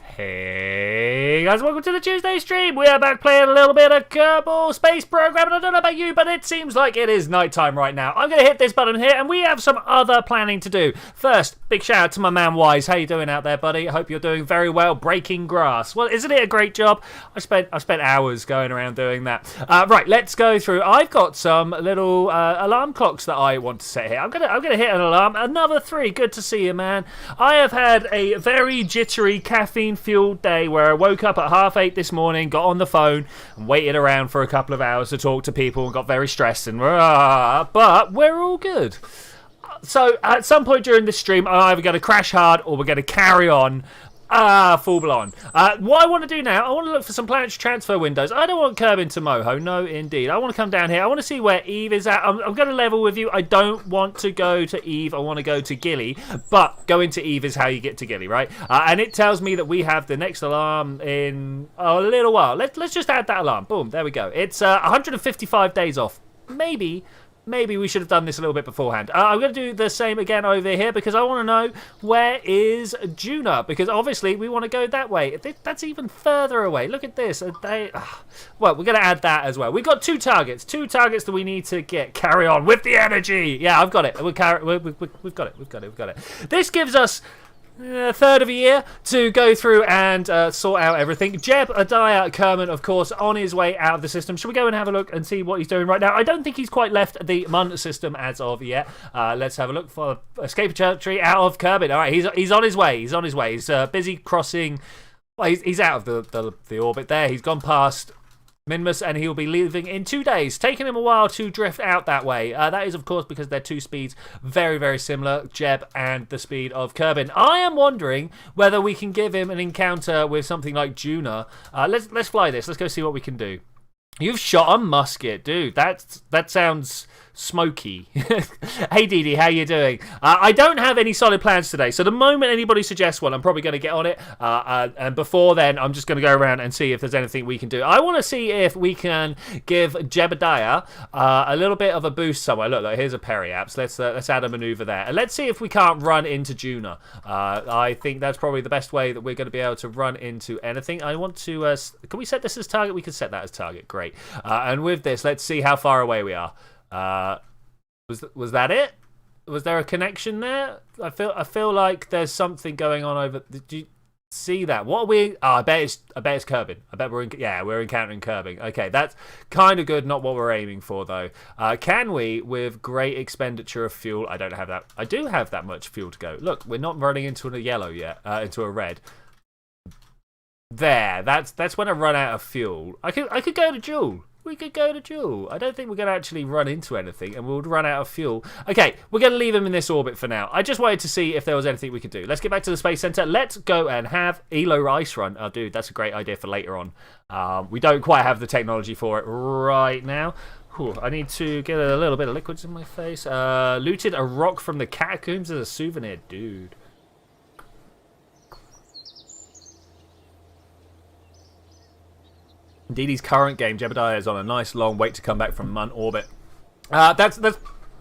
Hey guys, welcome to the Tuesday stream. We are back playing a little bit of Kerbal Space Program, and I don't know about you, but it seems like it is nighttime right now. I'm going to hit this button here, and we have some other planning to do. First, big shout out to my man Wise. How you doing out there, buddy? I hope you're doing very well breaking grass. Well, isn't it a great job? I spent hours going around doing that. Right, let's go through. I've got some little alarm clocks that I want to set here. I'm gonna hit an alarm. Another 3. Good to see you, man. I have had a very jittery caffeine-fueled day where I woke up at 8:30 this morning, got on the phone, and waited around for a couple of hours to talk to people, and got very stressed. But we're all good. So at some point during this stream, I'm either going to crash hard or we're going to carry on. Full blown. What I want to do now, I want to look for some planetary transfer windows. I don't want Kerbin to Moho. No, indeed. I want to come down here. I want to see where Eve is at. I'm going to level with you. I don't want to go to Eve. I want to go to Gilly. But going to Eve is how you get to Gilly, right? And it tells me that we have the next alarm in a little while. Let's just add that alarm. Boom. There we go. It's 155 days off. Maybe we should have done this a little bit beforehand. I'm going to do the same again over here because I want to know where is Juna, because obviously we want to go that way. That's even further away. Look at this. Well, we're going to add that as well. We've got two targets that we need to get. Carry on with the energy. Yeah, I've got it. We've got it. This gives us a third of a year to go through and sort out everything. Jebediah Kerman, of course, on his way out of the system. Should we go and have a look and see what he's doing right now? I don't think he's quite left the MUN system as of yet. Let's have a look for escape trajectory out of Kerbin. All right, he's on his way. He's busy crossing. Well, he's out of the orbit there. He's gone past Minmus, and he'll be leaving in 2 days, taking him a while to drift out that way. That is, of course, because their two speeds very, very similar, Jeb and the speed of Kerbin. I am wondering whether we can give him an encounter with something like Juna. Let's fly this. Let's go see what we can do. You've shot a musket, dude. That sounds smoky. Hey, Dee Dee, how you doing? I don't have any solid plans today, so the moment anybody suggests one, I'm probably going to get on it. And before then, I'm just going to go around and see if there's anything we can do. I want to see if we can give Jebediah a little bit of a boost somewhere. Look, here's a periapse. Let's add a maneuver there. And let's see if we can't run into Juna. I think that's probably the best way that we're going to be able to run into anything. I want to... can we set this as target? We can set that as target. Great. And with this, let's see how far away we are. Was that it? Was there a connection there? I feel like there's something going on over. Did you see that? What are we? Oh, I bet it's Kerbin. I bet we're encountering Kerbin. Okay, that's kind of good. Not what we're aiming for though. Can we, with great expenditure of fuel? I don't have that. I do have that much fuel to go. Look, we're not running into a yellow yet. Into a red. There. That's when I run out of fuel. I could go to Joule. We could go to Jewel. I don't think we're going to actually run into anything, and we'll run out of fuel. Okay, we're going to leave him in this orbit for now. I just wanted to see if there was anything we could do. Let's get back to the Space Center. Let's go and have Elo Ice Run. Oh, dude, that's a great idea for later on. We don't quite have the technology for it right now. Whew, I need to get a little bit of liquids in my face. Looted a rock from the catacombs as a souvenir. Dude. Dee Dee's current game, Jebediah, is on a nice long wait to come back from MUN orbit. That's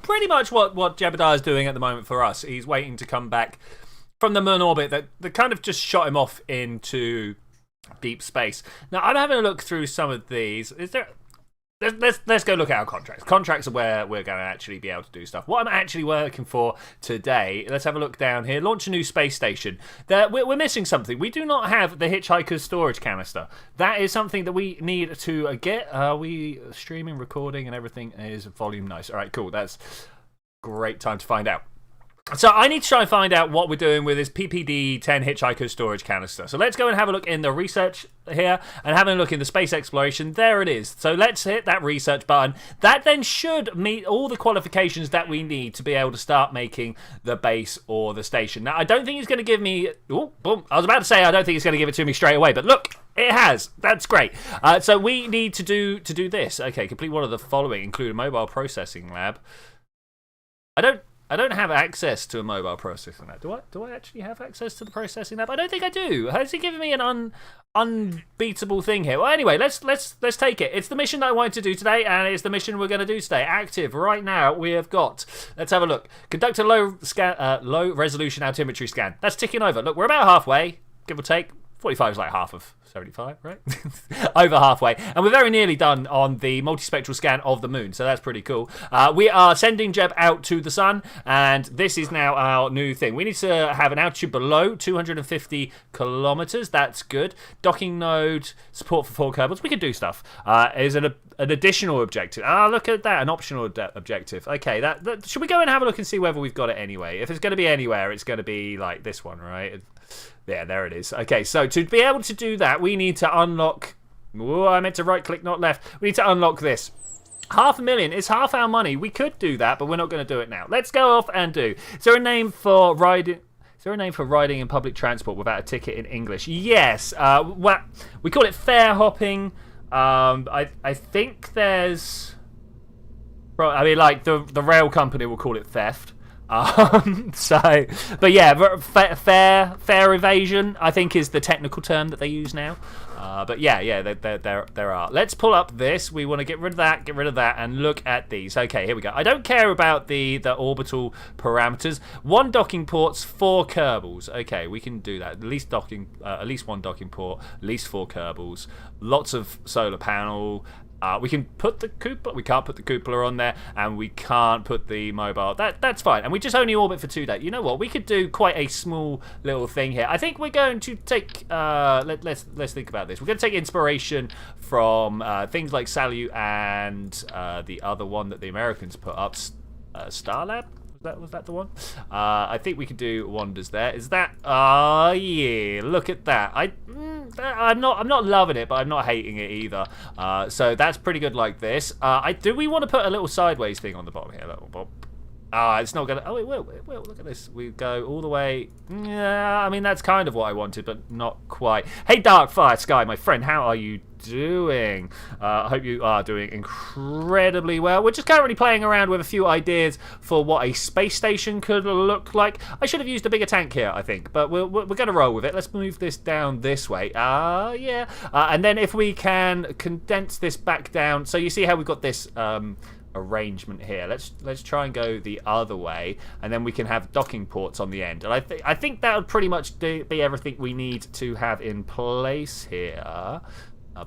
pretty much what Jebediah is doing at the moment for us. He's waiting to come back from the MUN orbit that kind of just shot him off into deep space. Now, I'm having a look through some of these. Let's go look at our contracts. Contracts are where we're going to actually be able to do stuff. What I'm actually working for today, let's have a look down here. Launch a new space station. We're missing something. We do not have the Hitchhiker's storage canister. That is something that we need to get. We streaming, recording, and everything is volume nice. All right, cool. That's great time to find out. So I need to try and find out what we're doing with this PPD-10 Hitchhiker storage canister. So let's go and have a look in the research here and have a look in the space exploration. There it is. So let's hit that research button. That then should meet all the qualifications that we need to be able to start making the base or the station. Now, I don't think it's going to give me... Oh, boom. I was about to say I don't think it's going to give it to me straight away, but look, it has. That's great. So we need to do this. Okay, complete one of the following, include a mobile processing lab. I don't have access to a mobile processing lab. Do I actually have access to the processing lab? I don't think I do. How's he giving me an unbeatable thing here? Well, anyway, let's take it. It's the mission that I wanted to do today, and it's the mission we're going to do today. Active right now. We have got. Let's have a look. Conduct a low resolution altimetry scan. That's ticking over. Look, we're about halfway, give or take. 45 is like half of 75, right? Over halfway. And we're very nearly done on the multispectral scan of the moon, so that's pretty cool. We are sending Jeb out to the sun, and this is now our new thing. We need to have an altitude below 250 kilometers. That's good. Docking node, support for 4 Kerbals. We can do stuff. Is an additional objective. Look at that, an optional objective. Okay, that should we go and have a look and see whether we've got it anyway? If it's going to be anywhere, it's going to be like this one, right? Yeah, there it is. Okay, so to be able to do that, we need to unlock... Oh, I meant to right-click, not left. We need to unlock this. 500,000 is half our money. We could do that, but we're not going to do it now. Let's go off and do. Is there a name for riding... Is there a name for riding in public transport without a ticket in English? Yes. Well, we call it fare hopping. I think there's... I mean, like, the rail company will call it theft. But yeah, fair evasion, I think, is the technical term that they use now. But yeah, there are. Let's pull up this. We want to get rid of that, and look at these. Okay, here we go. I don't care about the orbital parameters. 1 docking ports, 4 Kerbals. Okay, we can do that. At least 1 docking port, at least 4 Kerbals. Lots of solar panel. We can put the cupola. We can't put the cupola on there, and we can't put the mobile. That's fine. And we just only orbit for 2 days. You know what? We could do quite a small little thing here. I think we're going to take. Let's think about this. We're going to take inspiration from things like Salute and the other one that the Americans put up, Starlab. Was that the one? I think we can do wonders there. Is that? Yeah. Look at that. I'm not loving it, but I'm not hating it either. So that's pretty good like this. Do we want to put a little sideways thing on the bottom here? Little bop. It's not gonna. Oh, it will. It will. Look at this. We go all the way. Yeah, I mean that's kind of what I wanted, but not quite. Hey, Darkfire Sky, my friend, how are you doing? I hope you are doing incredibly well. We're just currently playing around with a few ideas for what a space station could look like. I should have used a bigger tank here, I think, but we're going to roll with it. Let's move this down this way. Yeah. And then if we can condense this back down, so you see how we've got this arrangement here. Let's try and go the other way, and then we can have docking ports on the end. And I think that would pretty much be everything we need to have in place here.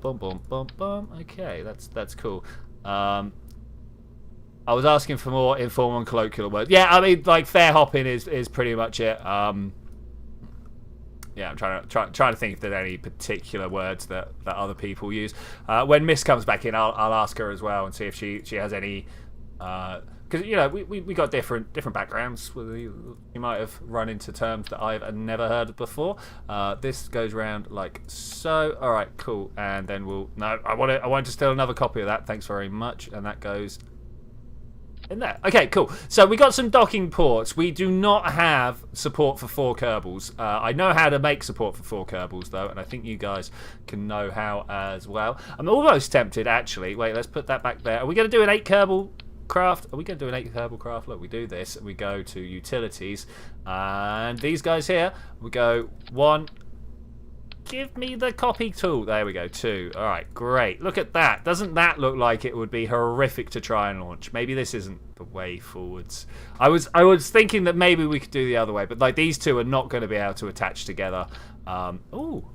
Boom, boom, boom, boom. Okay, that's cool. I was asking for more informal and colloquial words. Yeah, I mean, like, fair hopping is pretty much it. Yeah, I'm trying to think if there's any particular words that other people use. When Miss comes back in, I'll ask her as well and see if she has any. Because you know we got different backgrounds. You might have run into terms that I've never heard of before. This goes around like so. All right, cool. And then I want to steal another copy of that. Thanks very much. And that goes in there. Okay, cool. So we got some docking ports. We do not have support for 4 Kerbals. I know how to make support for 4 Kerbals though, and I think you guys can know how as well. I'm almost tempted actually. Wait, let's put that back there. Are we going to do an 8 Kerbal craft? Are we going to do an 8 Kerbal craft? Look, we do this. We go to utilities, and these guys here. We go 1. Give me the copy tool. There we go. 2. All right, great. Look at that. Doesn't that look like it would be horrific to try and launch? Maybe this isn't the way forwards. I was thinking that maybe we could do the other way, but like these two are not going to be able to attach together. Ooh.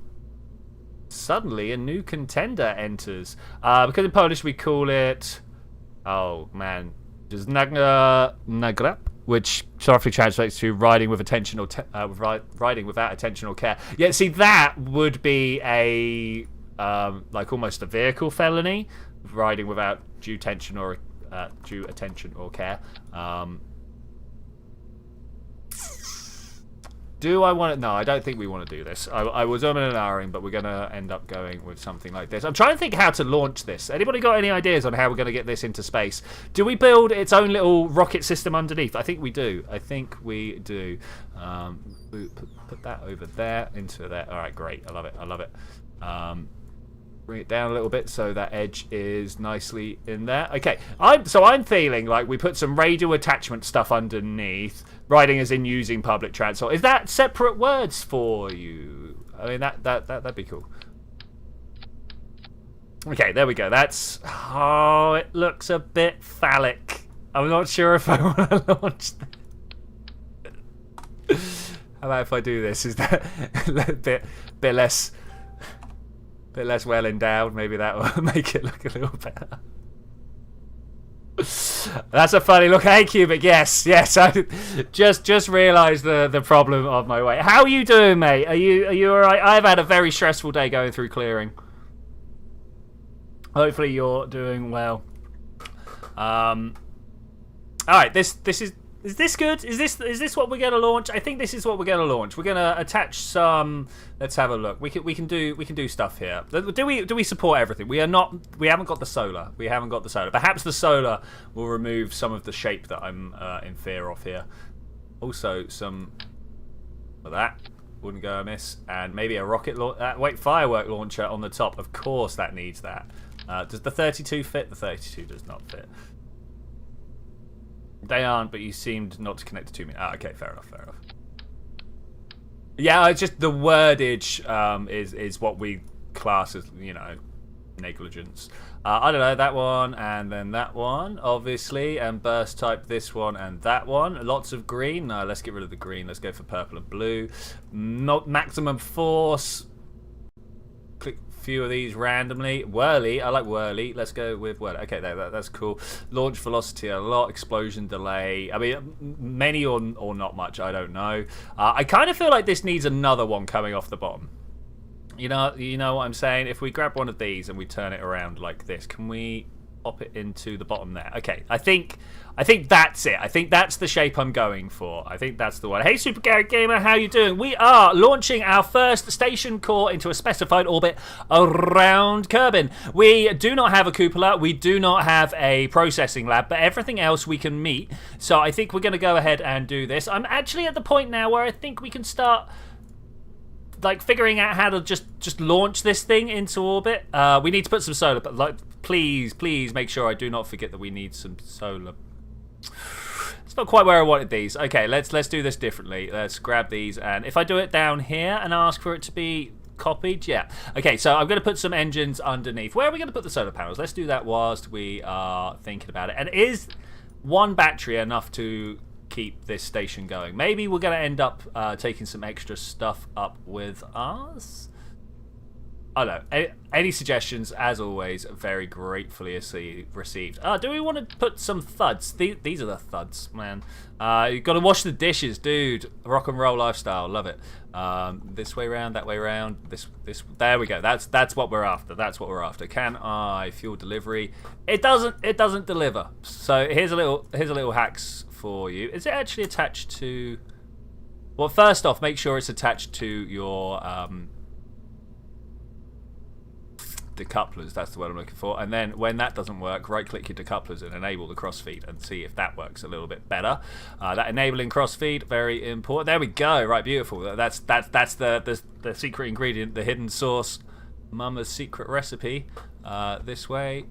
Suddenly a new contender enters. Because in Polish we call it. Oh man, just nagrab, which roughly translates to riding with attention or riding without attention or care. Yeah, see, that would be a like almost a vehicle felony, riding without due attention or care. Do I want to? No, I don't think we want to do this. I was umming and ahhing, but we're going to end up going with something like this. I'm trying to think how to launch this. Anybody got any ideas on how we're going to get this into space? Do we build its own little rocket system underneath? I think we do. Put that over there, into there. All right, great. I love it. Bring it down a little bit so that edge is nicely in there. Okay, I'm feeling like we put some radio attachment stuff underneath. Riding as in using public transport. Is that separate words for you? I mean, that'd be cool. Okay, there we go. Oh, it looks a bit phallic. I'm not sure if I want to launch that. How about if I do this? Is that a bit less well endowed? Maybe that will make it look a little better. That's a funny look. Hey, Cubic. Yes. I just realised the problem of my weight. How are you doing, mate? Are you all right? I've had a very stressful day going through clearing. Hopefully you're doing well. All right. This is this good? Is this what we're gonna launch? I think this is what we're gonna launch. We're gonna attach some. Let's have a look. We can do stuff here. Do we support everything? We haven't got the solar. Perhaps the solar will remove some of the shape that I'm in fear of here. Also, some of that wouldn't go amiss, and maybe a rocket firework launcher on the top. Of course, that needs that. Does the 32 fit? The 32 does not fit. They aren't, but you seemed not to connect to me. Ah, okay, fair enough. Yeah, it's just the wordage is what we class as, negligence. I don't know, that one, and then that one, obviously, and burst type this one and that one. Lots of green. No, let's get rid of the green. Let's go for purple and blue. Maximum force. Click few of these randomly. Whirly, I like whirly. Let's go with whirly. Okay, that's cool. Launch velocity a lot. Explosion delay. I mean, many or not much. I don't know. I kind of feel like this needs another one coming off the bottom. You know what I'm saying? If we grab one of these and we turn it around like this, can we pop it into the bottom there? Okay, I think that's it. I think that's the shape I'm going for. I think that's the one. Hey, Super Garrett Gamer, how you doing? We are launching our first station core into a specified orbit around Kerbin. We do not have a cupola. We do not have a processing lab, but everything else we can meet. So I think we're going to go ahead and do this. I'm actually at the point now where I think we can start figuring out how to just launch this thing into orbit. We need to put some solar, but please make sure I do not forget that we need some solar. It's not quite where I wanted these. Okay, let's do this differently. Let's grab these, and if I do it down here and ask for it to be copied, yeah. Okay, so I'm going to put some engines underneath. Where are we going to put the solar panels? Let's do that whilst we are thinking about it. And is one battery enough to keep this station going? Maybe we're going to end up taking some extra stuff up with us. I don't know. Any suggestions, as always, very gratefully received. Do we want to put some thuds? These are the thuds, man. You've got to wash the dishes, dude. Rock and roll lifestyle, love it. This way round, that way round. This. There we go. That's what we're after. That's what we're after. Can I fuel delivery? It doesn't deliver. So here's a little hacks for you. Is it actually attached to? Well, first off, make sure it's attached to your decouplers. That's the word I'm looking for. And then when that doesn't work, right click your decouplers and enable the crossfeed and see if that works a little bit better. That enabling crossfeed, very important. There we go. Right, beautiful. That's the secret ingredient, the hidden sauce, Mama's secret recipe. This way.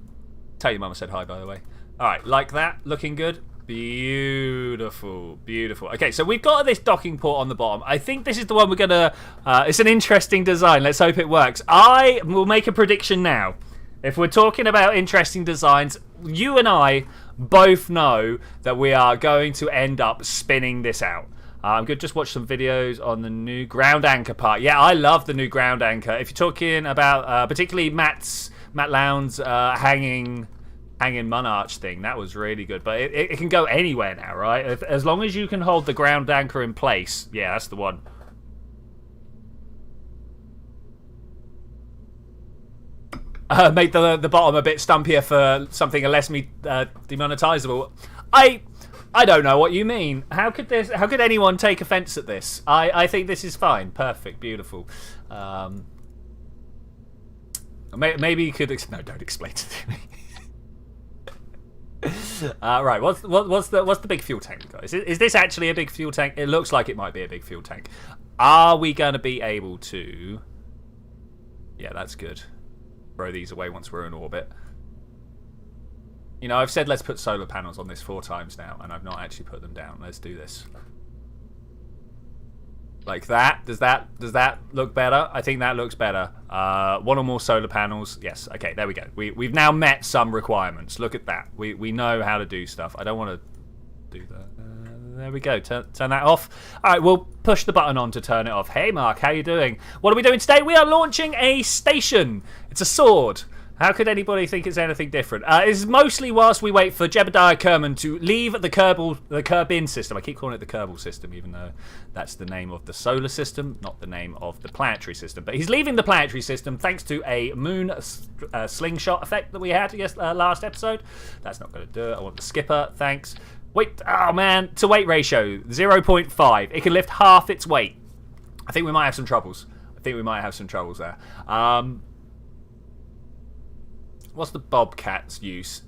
Tell your mama said hi, by the way. All right, like that, looking good. Beautiful. Okay, so we've got this docking port on the bottom. I think this is the one we're gonna. It's an interesting design. Let's hope it works. I will make a prediction now. If we're talking about interesting designs, you and I both know that we are going to end up spinning this out. I'm going to just watch some videos on the new ground anchor part. Yeah, I love the new ground anchor. If you're talking about particularly Matt Lowndes hanging Monarch thing, that was really good, but it can go anywhere now, right? As long as you can hold the ground anchor in place, yeah, that's the one. Make the bottom a bit stumpier for something less demonetizable. I don't know what you mean. How could anyone take offense at this? I think this is fine, perfect, beautiful. Maybe you could no, don't explain it to me. Right, what's the big fuel tank, guys? Is this actually a big fuel tank? It looks like it might be a big fuel tank. Are we going to be able to? Yeah, that's good. Throw these away once we're in orbit. You know, I've said let's put solar panels on this 4 times now, and I've not actually put them down. Let's do this. Like that. Does that look better? I think that looks better. 1 or more solar panels. Yes. Okay, there we go. We've now met some requirements. Look at that. We know how to do stuff. I don't want to do that. There we go. Turn that off. All right, we'll push the button on to turn it off. Hey, Mark, how you doing? What are we doing today? We are launching a station. It's a sword. How could anybody think it's anything different? It's mostly whilst we wait for Jebediah Kerman to leave the Kerbin system. I keep calling it the Kerbal system, even though that's the name of the solar system, not the name of the planetary system. But he's leaving the planetary system thanks to a moon slingshot effect that we had last episode. That's not going to do it. I want the skipper. Thanks. Wait. Oh, man. To weight ratio, 0.5. It can lift half its weight. I think we might have some troubles. There. What's the Bobcat's use?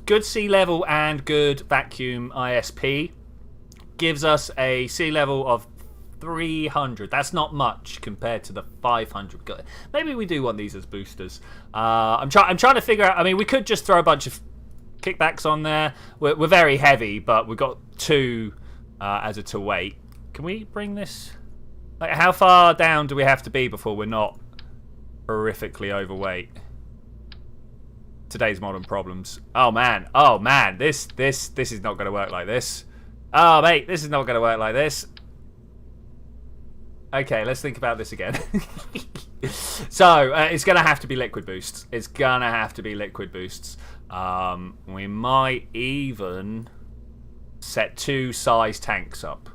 Good sea level and good vacuum ISP gives us a sea level of 300. That's not much compared to the 500. Maybe we do want these as boosters. I'm trying to figure out. I mean, we could just throw a bunch of kickbacks on there. We're very heavy, but we've got 2 as a to weight. Can we bring this? Like, how far down do we have to be before we're not horrifically overweight? Today's modern problems. Oh man, this is not going to work like this. Oh mate, this is not going to work like this. Okay, let's think about this again. So it's going to have to be liquid boosts. We might even set 2 size tanks up.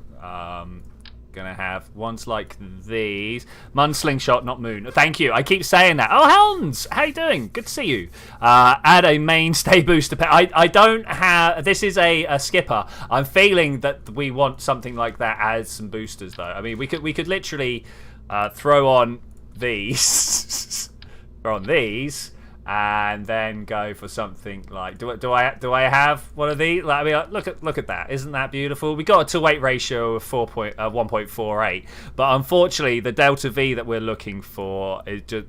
Gonna have ones like these. Mun slingshot, not moon. Thank you. I keep saying that. Oh, Helms, how you doing? Good to see you. Add a mainstay booster pack. I don't have. This is a skipper. I'm feeling that we want something like that as some boosters, though. I mean, we could literally throw on these, and then go for something like. Do I have one of these? Like, I mean, look at that. Isn't that beautiful? We got a to weight ratio of 1.48, but unfortunately, the delta V that we're looking for is just.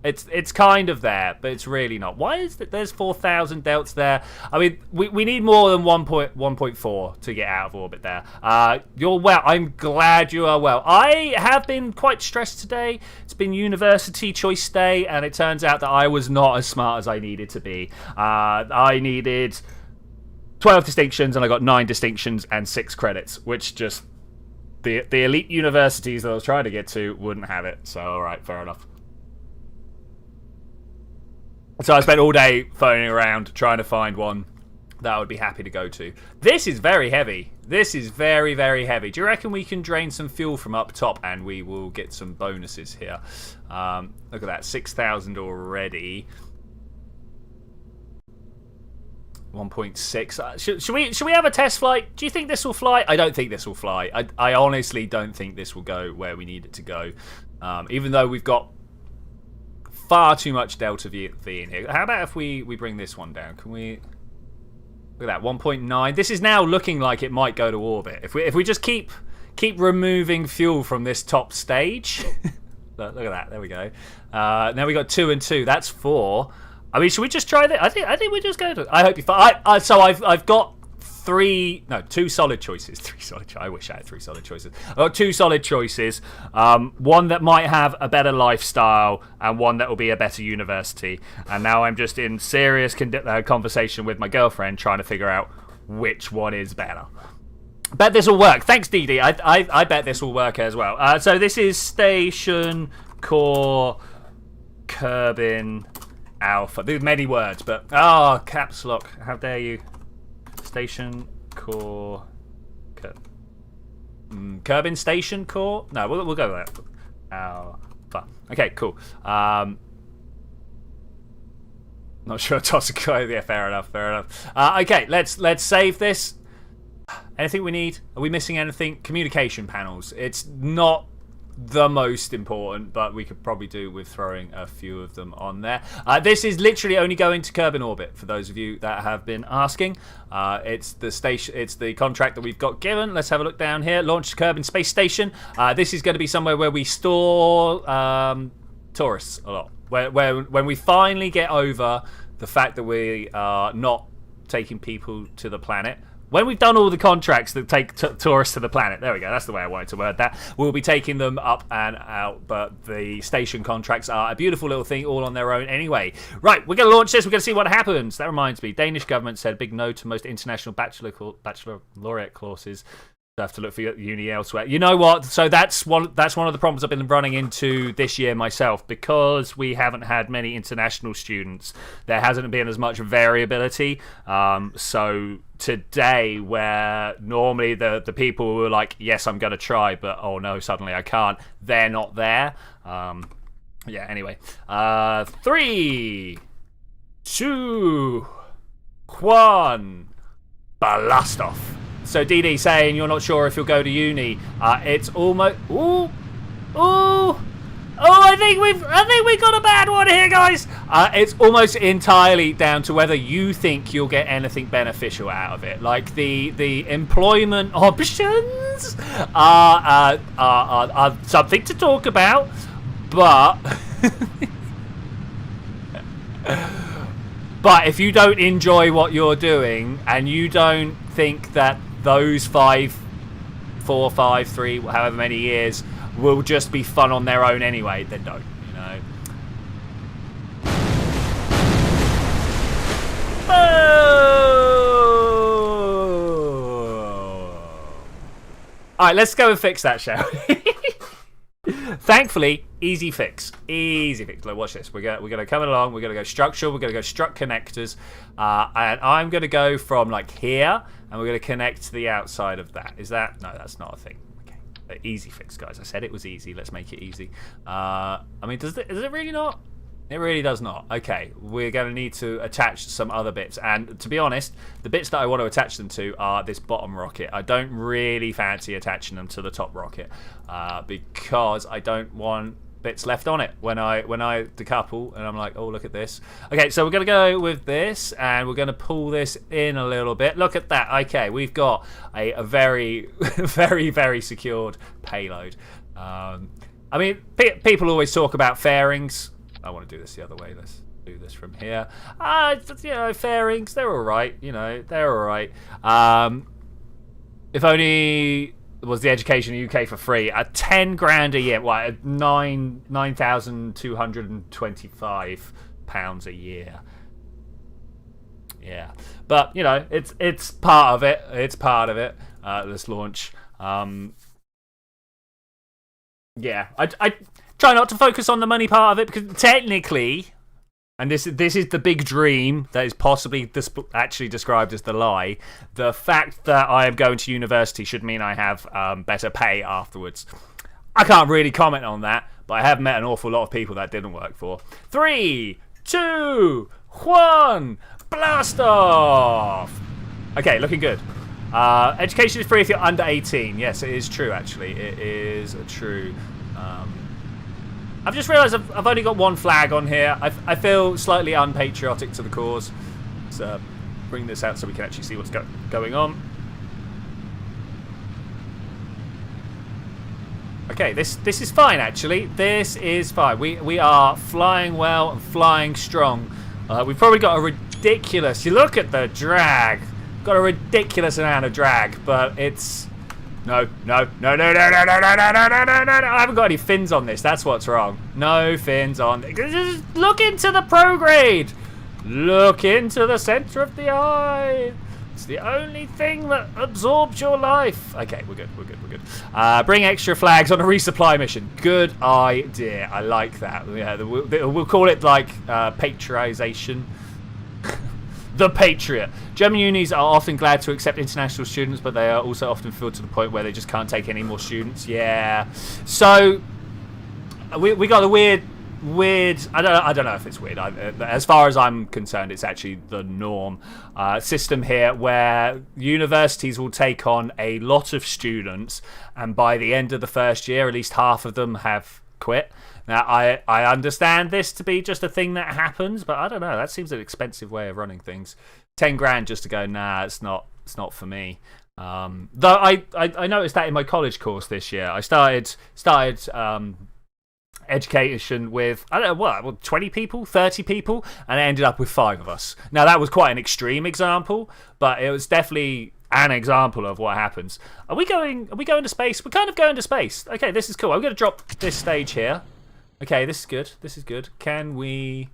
It's kind of there, but it's really not. Why is that? There's 4,000 delts there. I mean, we need more than 1.4 to get out of orbit there. You're well. I'm glad you are well. I have been quite stressed today. It's been university choice day, and it turns out that I was not as smart as I needed to be. I needed 12 distinctions, and I got 9 distinctions and 6 credits, which just the elite universities that I was trying to get to wouldn't have it. So, all right, fair enough. So I spent all day phoning around trying to find one that I would be happy to go to. This is very heavy. This is very, very heavy. Do you reckon we can drain some fuel from up top and we will get some bonuses here? Look at that, 6,000 already. 1.6. Should we have a test flight? Do you think this will fly? I don't think this will fly. I honestly don't think this will go where we need it to go. Even though we've got far too much delta V in here. How about if we bring this one down? Can we... Look at that, 1.9. This is now looking like it might go to orbit. If we just keep removing fuel from this top stage. Look at that. There we go. Now we got 2 and 2. That's 4. I mean, should we just try that? I think we just go to... I hope you find... So I've got 2 solid choices. 3 solid choices. I wish I had 3 solid choices. I've got 2 solid choices. One that might have a better lifestyle and one that will be a better university. And now I'm just in serious conversation with my girlfriend trying to figure out which one is better. Bet this will work. Thanks, Dee Dee. I bet this will work as well. So this is Station Core Kerbin Alpha. There's many words, but... Oh, caps lock. How dare you. Station Core... Kerbin Station Core? No, we'll go with that. Alpha. Okay, cool. Not sure toss a coin. Yeah, fair enough. Okay, let's save this. Anything we need? Are we missing anything? Communication panels. It's not the most important, but we could probably do with throwing a few of them on there. This is literally only going to Kerbin orbit for those of you that have been asking. It's the station. It's the contract that we've got given. Let's have a look down here. Launch Kerbin Space Station. This is going to be somewhere where we store tourists a lot. When we finally get over the fact that we are not taking people to the planet, when we've done all the contracts that take tourists to the planet, there we go, that's the way I wanted to word that, we'll be taking them up and out, but the station contracts are a beautiful little thing all on their own anyway. Right, we're going to launch this, we're going to see what happens. That reminds me, Danish government said big no to most international baccalaureate courses. I have to look for uni elsewhere. You know what? So that's one of the problems I've been running into this year myself, because we haven't had many international students. There hasn't been as much variability. So today, where normally the people who are like, yes, I'm going to try, but oh no, suddenly I can't, they're not there. Yeah, anyway. 3, 2, 1, blast off. So DD saying you're not sure if you'll go to uni. It's almost. I think we've got a bad one here, guys. It's almost entirely down to whether you think you'll get anything beneficial out of it. Like the employment options are something to talk about, but. But if you don't enjoy what you're doing and you don't think that those 4, 5, 3, however many years will just be fun on their own anyway, then don't, you know. Oh! Alright, let's go and fix that, shall we? Thankfully, easy fix. Easy fix. Look, watch this. We're gonna come along. We're gonna go structural. We're gonna go struct connectors, and I'm gonna go from like here, and we're gonna connect to the outside of that. Is that? No, that's not a thing. Okay, easy fix, guys. I said it was easy. Let's make it easy. I mean, is it really not? It really does not. Okay, we're going to need to attach some other bits. And to be honest, the bits that I want to attach them to are this bottom rocket. I don't really fancy attaching them to the top rocket because I don't want bits left on it when I decouple and I'm like, oh, look at this. Okay, so we're going to go with this and we're going to pull this in a little bit. Look at that. Okay, we've got a very, very, very secured payload. I mean, people always talk about fairings. I want to do this the other way. Let's do this from here. You know, fairings, they're all right. You know, they're all right. If only was the education in the UK for free at 10 grand a year. Well, £9,225 a year. Yeah, but you know, it's part of it. It's part of it. This launch. Yeah, I try not to focus on the money part of it because technically, and this is the big dream that is possibly actually described as the lie, the fact that I am going to university should mean I have better pay afterwards. I can't really comment on that, but I have met an awful lot of people that didn't work for. 3, 2, 1, blast off! Okay, looking good. Education is free if you're under 18. Yes, it is true, actually. It is true. I've just realised I've only got one flag on here. I feel slightly unpatriotic to the cause. Let's bring this out so we can actually see what's going on. Okay, this is fine, actually. This is fine. We are flying well and flying strong. We've probably got a ridiculous... You look at the drag. Got a ridiculous amount of drag, but it's... No. I haven't got any fins on this. That's what's wrong. No fins on. Just look into the prograde. Look into the center of the eye. It's the only thing that absorbs your life. Okay, we're good. Bring extra flags on a resupply mission. Good idea. I like that. Yeah, we'll call it like patriotisation. The Patriot. German unis are often glad to accept international students, but they are also often filled to the point where they just can't take any more students. Yeah. So we got a weird. I don't know if it's weird. As far as I'm concerned, it's actually the norm. System here where universities will take on a lot of students, and by the end of the first year, at least half of them have quit. Now, I understand this to be just a thing that happens, but I don't know. That seems an expensive way of running things. 10 grand just to go, nah, it's not for me. Though I noticed that in my college course this year. I started education with, I don't know, what, 20 people, 30 people, and I ended up with 5 of us. Now, that was quite an extreme example, but it was definitely an example of what happens. Are we going to space? We're kind of going to space. Okay, this is cool. I'm going to drop this stage here. Okay, this is good. This is good. Can you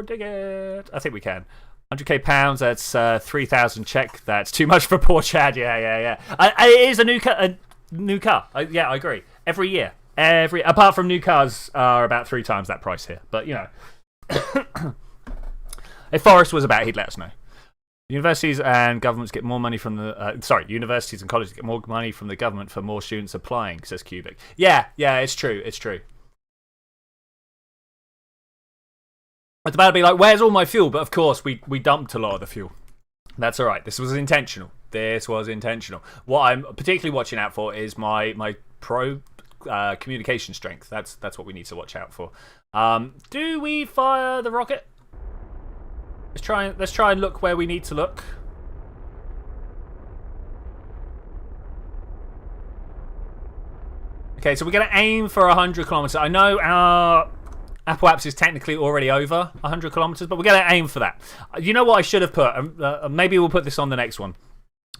dig it? I think we can. 100k pounds, that's 3,000 Czech. That's too much for poor Chad. Yeah. It is a new car. Yeah, I agree. Every year. Apart from new cars are about 3 times that price here. But, you know. If Forrest was about, he'd let us know. Universities and governments get more money from the... universities and colleges get more money from the government for more students applying, says Cubic. Yeah, it's true. It's true. It's about to be like, where's all my fuel? But of course, we dumped a lot of the fuel. That's all right. This was intentional. What I'm particularly watching out for is my pro communication strength. That's what we need to watch out for. Do we fire the rocket? Let's try and look where we need to look. Okay, so we're going to aim for 100 kilometers. I know our Apple Apps is technically already over 100 kilometers, but we're going to aim for that. You know what I should have put? Maybe we'll put this on the next one.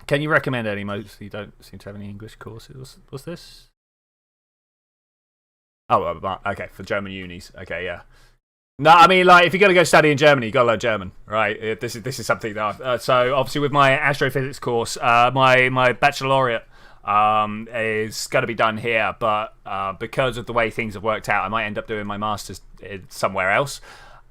Can you recommend any? Most you don't seem to have any English courses. What's this? Oh, okay, for German unis. Okay, yeah. No, I mean, like, if you're going to go study in Germany, you've got to learn German, right? This is something that so, obviously, with my astrophysics course, my baccalaureate is going to be done here, but because of the way things have worked out, I might end up doing my master's somewhere else.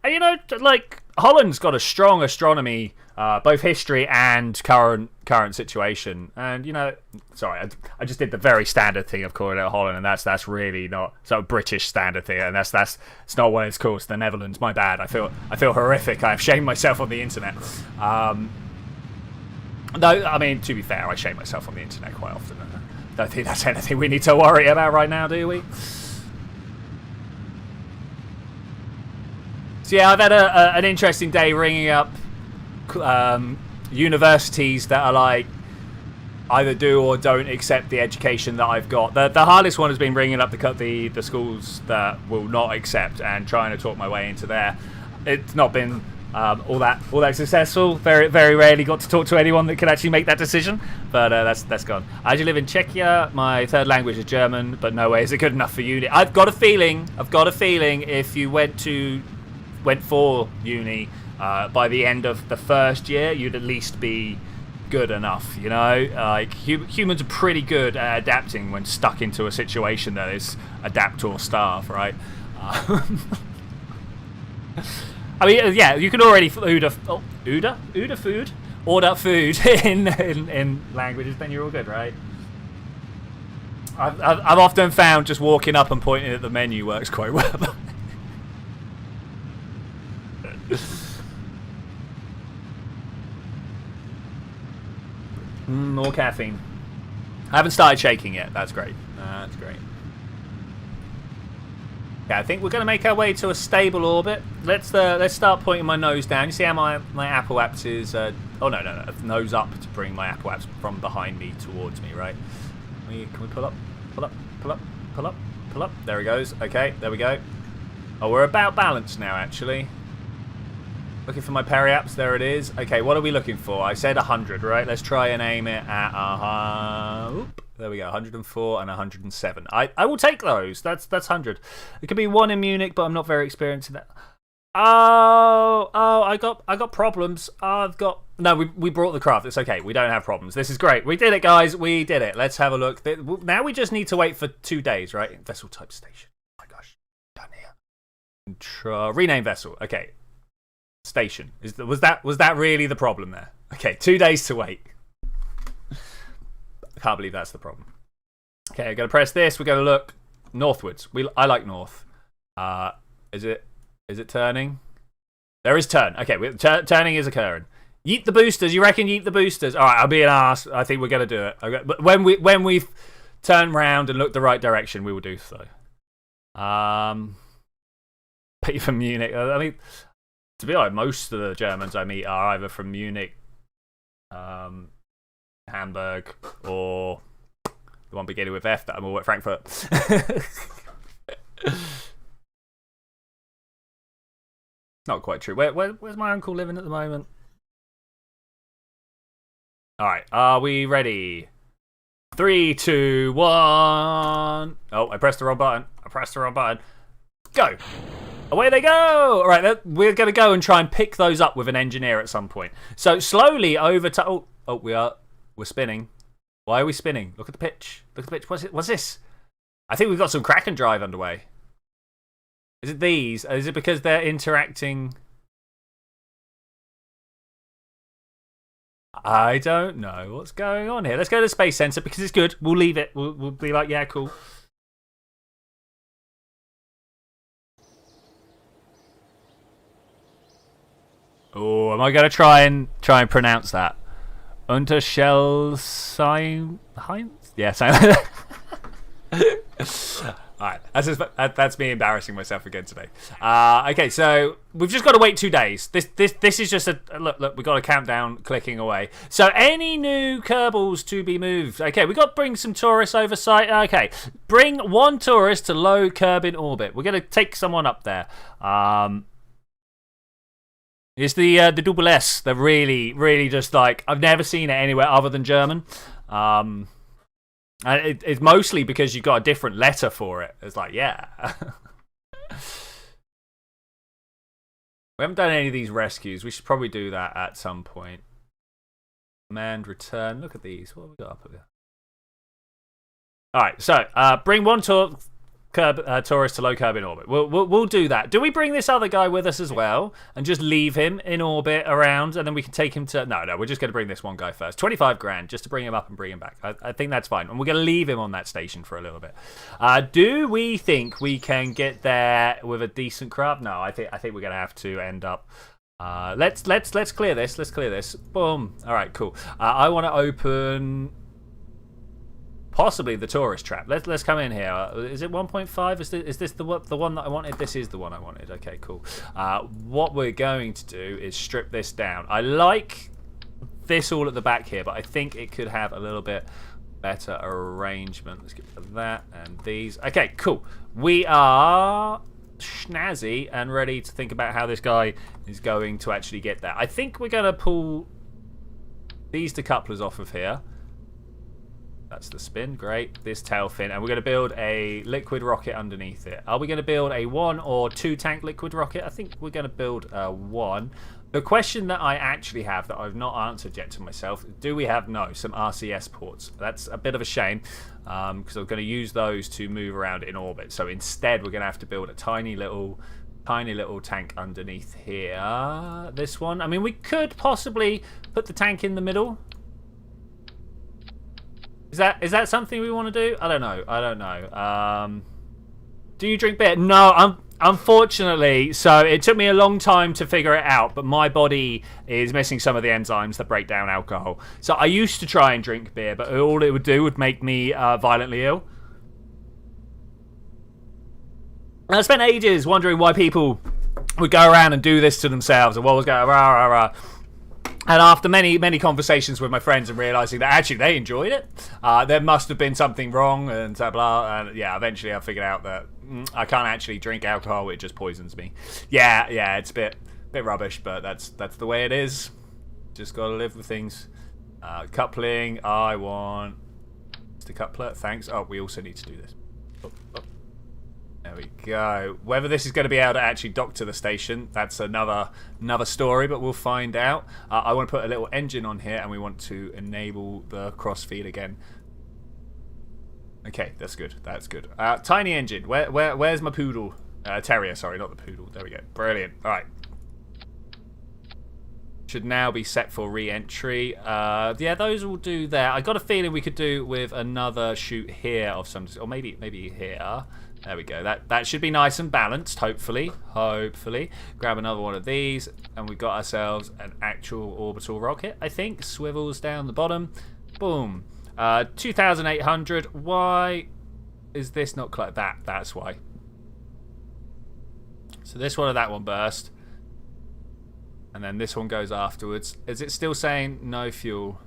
And, you know, like, Holland's got a strong astronomy, both history and current situation. And, you know, sorry, I just did the very standard thing of calling it Holland, and that's really not so British standard thing, and that's it's not what it's called. It's the Netherlands. My bad. I feel horrific. I've shamed myself on the internet. No, I mean, to be fair, I shame myself on the internet quite often. I don't think that's anything we need to worry about right now, do we? So yeah, I've had an interesting day ringing up universities that are like either do or don't accept the education that I've got. The hardest one has been ringing up the schools that will not accept and trying to talk my way into there. It's not been all that successful. Very, very rarely got to talk to anyone that could actually make that decision. But that's gone. I actually live in Czechia. My third language is German, but no way is it good enough for uni. I've got a feeling if you went for uni, by the end of the first year, you'd at least be good enough, you know? Like, humans are pretty good at adapting when stuck into a situation that is adapt or starve, right? I mean, yeah, you can already order food in languages, then you're all good, right? I've often found just walking up and pointing at the menu works quite well. More caffeine. I haven't started shaking yet. That's great. That's great. Yeah, I think we're going to make our way to a stable orbit. Let's start pointing my nose down. You see how my Apple Apps is... oh, no. Nose up to bring my Apple Apps from behind me towards me, right? Can we pull up? Pull up, pull up, pull up, pull up. There he goes. Okay, there we go. Oh, we're about balanced now, actually. Looking for my peri-apps. There it is. Okay, what are we looking for? I said 100, right? Let's try and aim it at... there we go, 104 and 107. I will take those. That's 100. It could be one in Munich, but I'm not very experienced in that. Oh, I got problems. No, we brought the craft. It's okay. We don't have problems. This is great. We did it, guys. We did it. Let's have a look. Now we just need to wait for 2 days, right? Vessel type station. Oh my gosh. Done here. Rename vessel. Okay. Station. Was that really the problem there? Okay, 2 days to wait. I can't believe that's the problem. Okay, I'm going to press this. We're going to look northwards. I like north. Is it turning? There is turn. Okay, turning is occurring. Yeet the boosters. You reckon yeet the boosters? All right, I'll be an arse. I think we're going to do it. Okay, but when we've turned round and looked the right direction, we will do so. Pay from Munich. I mean, to be honest, most of the Germans I meet are either from Munich, Hamburg, or the one beginning with F that I'm all at Frankfurt. Not quite true. Where's my uncle living at the moment? Alright, are we ready? 3, 2, 1. Oh, I pressed the wrong button. Go! Away they go! Alright, we're going to go and try and pick those up with an engineer at some point. So slowly over time... Oh, we're spinning. Why are we spinning? Look at the pitch. What's this? I think we've got some Kraken drive underway. Is it these? Is it because they're interacting? I don't know what's going on here. Let's go to the space sensor because it's good. We'll leave it. We'll be like, yeah, cool. Oh, am I going to try and pronounce that? Unterschellsheim? Yeah, something like that. Alright, that's me embarrassing myself again today. Okay, so we've just got to wait 2 days. This is just a look. We've got a countdown clicking away. So any new Kerbals to be moved? Okay, we've got to bring some tourists over site. Okay, bring 1 tourist to low Kerbin orbit. We're going to take someone up there. It's the double S. They're really just like, I've never seen it anywhere other than German. It's mostly because you've got a different letter for it. It's like, yeah. We haven't done any of these rescues. We should probably do that at some point. Command return. Look at these. What have we got up here? Alright, so bring 1 tourist to low Kerbin orbit. We'll do that. Do we bring this other guy with us as well and just leave him in orbit around and then we can take him to... No, we're just going to bring this one guy first. 25 grand just to bring him up and bring him back. I think that's fine. And we're going to leave him on that station for a little bit. Do we think we can get there with a decent craft? No, I think we're going to have to end up... Let's clear this. Let's clear this. Boom. All right, cool. I want to open... Possibly the tourist trap. Let's come in here. Is it 1.5? Is this the one that I wanted? This is the one I wanted. Okay, cool. What we're going to do is strip this down. I like this all at the back here, but I think it could have a little bit better arrangement. Let's get rid of that and these. Okay, cool. We are snazzy and ready to think about how this guy is going to actually get there. I think we're going to pull these decouplers off of here. That's the spin, great. This tail fin, and we're going to build a liquid rocket underneath it. Are we going to build a 1 or 2 tank liquid rocket? I think we're going to build a 1. The question that I actually have that I've not answered yet to myself, do we have some RCS ports? That's a bit of a shame because I'm going to use those to move around in orbit. So instead we're going to have to build a tiny little tank underneath here. This one. I mean, we could possibly put the tank in the middle. Is that something we want to do? I don't know. Do you drink beer? No, unfortunately. So it took me a long time to figure it out, but my body is missing some of the enzymes that break down alcohol. So I used to try and drink beer, but all it would do would make me violently ill. And I spent ages wondering why people would go around and do this to themselves, and what was going rah rah rah. And after many conversations with my friends and realising that actually they enjoyed it, there must have been something wrong and blah. And yeah, eventually I figured out that I can't actually drink alcohol; it just poisons me. Yeah, it's a bit rubbish, but that's the way it is. Just got to live with things. Coupling. I want the coupler. Thanks. Oh, we also need to do this. There we go. Whether this is going to be able to actually dock to the station, that's another story, but we'll find out. I want to put a little engine on here, and we want to enable the crossfeed again. Okay, that's good. Tiny engine. Where's my poodle? Terrier, sorry, not the poodle. There we go. Brilliant. All right. Should now be set for re-entry. Yeah, those will do there. I got a feeling we could do with another chute here of some, or maybe here. There we go. That should be nice and balanced, hopefully. Grab another one of these, and we've got ourselves an actual orbital rocket, I think. Swivels down the bottom. Boom. 2,800. Why is this not like that? That's why. So this one and that one burst. And then this one goes afterwards. Is it still saying no fuel?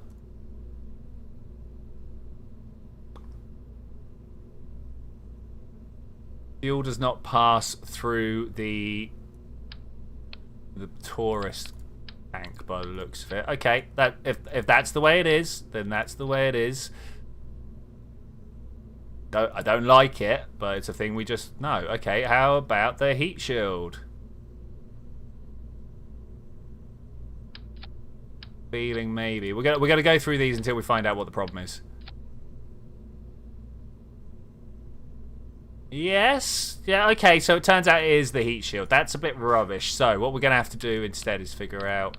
Fuel does not pass through the tourist tank by the looks of it. Okay, that if that's the way it is, then that's the way it is. I don't like it, but it's a thing we just know. Okay, how about the heat shield? Feeling maybe. We're gonna go through these until we find out what the problem is. Yes. Yeah, okay, so it turns out it is the heat shield. That's a bit rubbish. So what we're going to have to do instead is figure out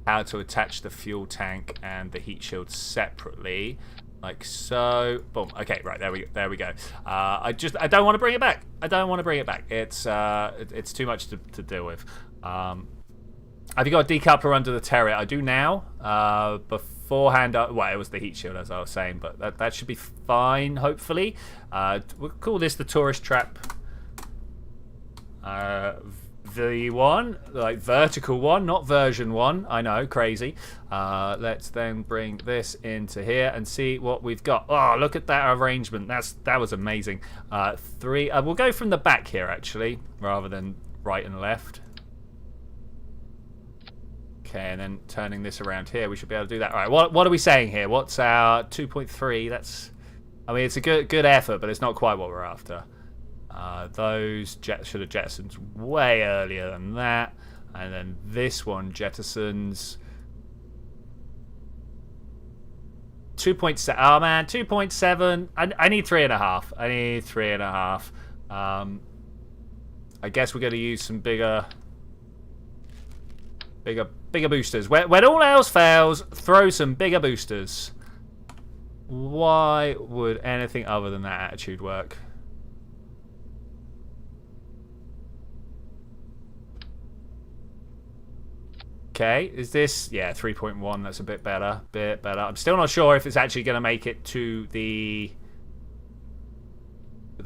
how to attach the fuel tank and the heat shield separately. Like so. Boom. Okay, right, there we go. I don't want to bring it back. I don't want to bring it back. It's too much to deal with. Have you got a decoupler under the turret? I do now. Beforehand, well, it was the heat shield as I was saying, but that should be fine, hopefully. We'll call this the tourist trap V1, like vertical one, not version 1. I know, crazy. Let's then bring this into here and see what we've got. Oh, look at that arrangement. That was amazing. 3. We'll go from the back here, actually, rather than right and left. Okay, and then turning this around here, we should be able to do that. All right, what are we saying here? What's our 2.3? That's, I mean, it's a good effort, but it's not quite what we're after. Those jets should have jettisoned way earlier than that, and then this one jettisons 2.7. Oh man, 2.7. I need 3.5. I need 3.5. I guess we're going to use some bigger boosters. When all else fails, throw some bigger boosters. Why would anything other than that attitude work? Okay, is this... Yeah, 3.1, that's a bit better. I'm still not sure if it's actually going to make it to the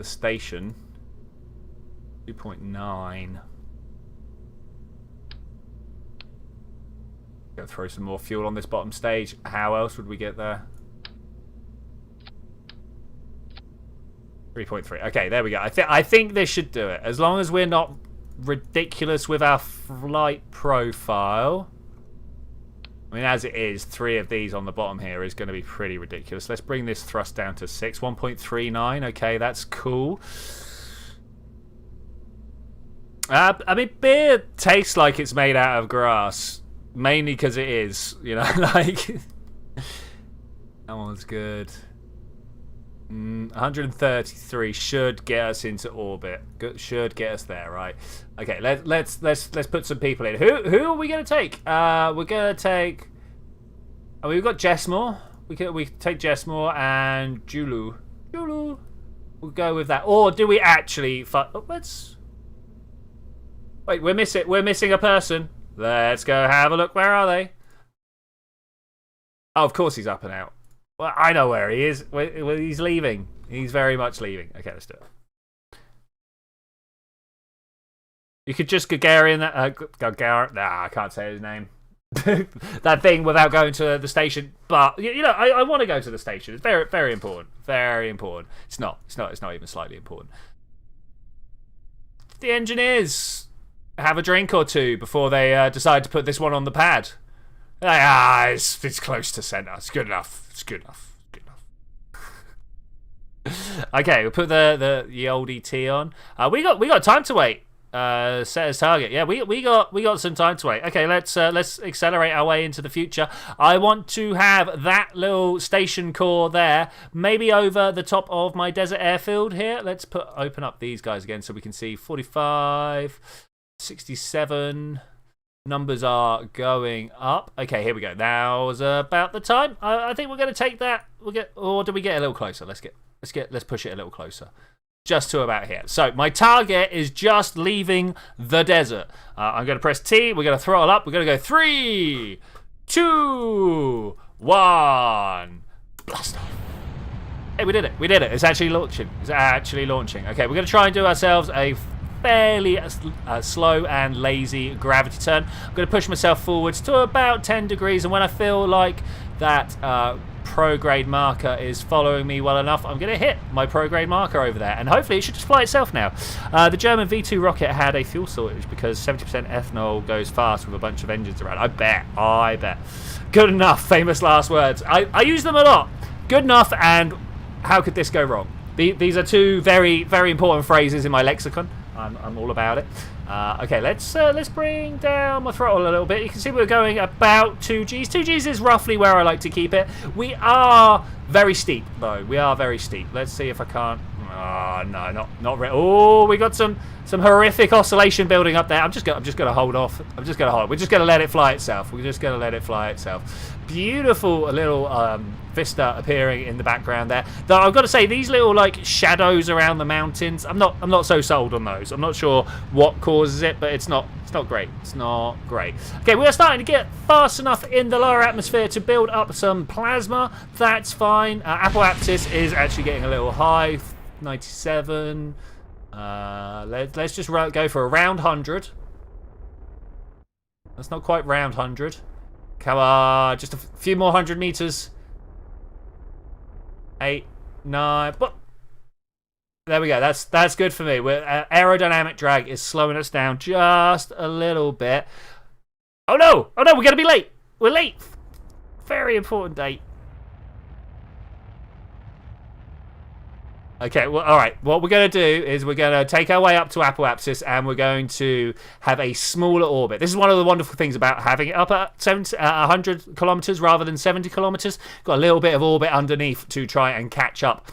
station. 2.9. Gonna throw some more fuel on this bottom stage. How else would we get there? 3.3. Okay, there we go. I think this should do it. As long as we're not ridiculous with our flight profile. I mean, as it is, 3 of these on the bottom here is going to be pretty ridiculous. Let's bring this thrust down to 6. 1.39. Okay, that's cool. I mean, beer tastes like it's made out of grass. Mainly because it is, you know, like... That one's good. 133 should get us into orbit. Should get us there, right? Okay, let's put some people in. Who are we going to take? We're going to take... Oh, we've got Jessmore. We can take Jessmore and Julu. We'll go with that. Or do we actually... let's... Wait, we're missing a person. Let's go have a look. Where are they? Oh, of course he's up and out. Well, I know where he is. Well, he's leaving. He's very much leaving. Okay, let's do it. You could just Gagarin that. Gagarin. Nah, I can't say his name. That thing without going to the station. But you know, I want to go to the station. It's very, very important. Very important. It's not even slightly important. The engineers have a drink or two before they decide to put this one on the pad. It's close to centre. It's good enough. It's good enough. Good enough. Okay, we'll put the old ET on. We got time to wait. Set as target. Yeah, we got some time to wait. Okay, let's accelerate our way into the future. I want to have that little station core there, maybe over the top of my desert airfield here. Let's open up these guys again so we can see 45. 67 numbers are going up. Okay, here we go. Now's about the time. I think we're going to take that. Or do we get a little closer? Let's push it a little closer. Just to about here. So my target is just leaving the desert. I'm going to press T. We're going to throttle up. We're going to go 3, 2, 1. Blast off. Hey, we did it. It's actually launching. Okay, we're going to try and do ourselves a fairly slow and lazy gravity turn. I'm going to push myself forwards to about 10 degrees, and when I feel like that prograde marker is following me well enough, I'm going to hit my prograde marker over there, and hopefully it should just fly itself now. The German V2 rocket had a fuel shortage because 70% ethanol goes fast with a bunch of engines around. I bet. Good enough, famous last words. I use them a lot. Good enough, and how could this go wrong? These are two very, very important phrases in my lexicon. I'm all about it. Okay, let's bring down my throttle a little bit. You can see we're going about 2Gs. 2Gs is roughly where I like to keep it. We are very steep, though. We are very steep. Let's see if I can't. Oh, no, not really. Oh, we got some horrific oscillation building up there. I'm just gonna hold off. We're just gonna let it fly itself. Beautiful little vista appearing in the background there. Though I've got to say, these little like shadows around the mountains, I'm not so sold on those. I'm not sure what causes it, but it's not great. It's not great. Okay, we are starting to get fast enough in the lower atmosphere to build up some plasma. That's fine. Apoapsis is actually getting a little high. 97. Let's just go for around 100. That's not quite round 100. Come on, just a few more 100 meters. 8, 9. But there we go. That's good for me. Aerodynamic drag is slowing us down just a little bit. Oh no! We're gonna be late. We're late. Very important date. Okay, well, all right. What we're going to do is we're going to take our way up to Apoapsis, and we're going to have a smaller orbit. This is one of the wonderful things about having it up at 100 kilometers rather than 70 kilometers. Got a little bit of orbit underneath to try and catch up.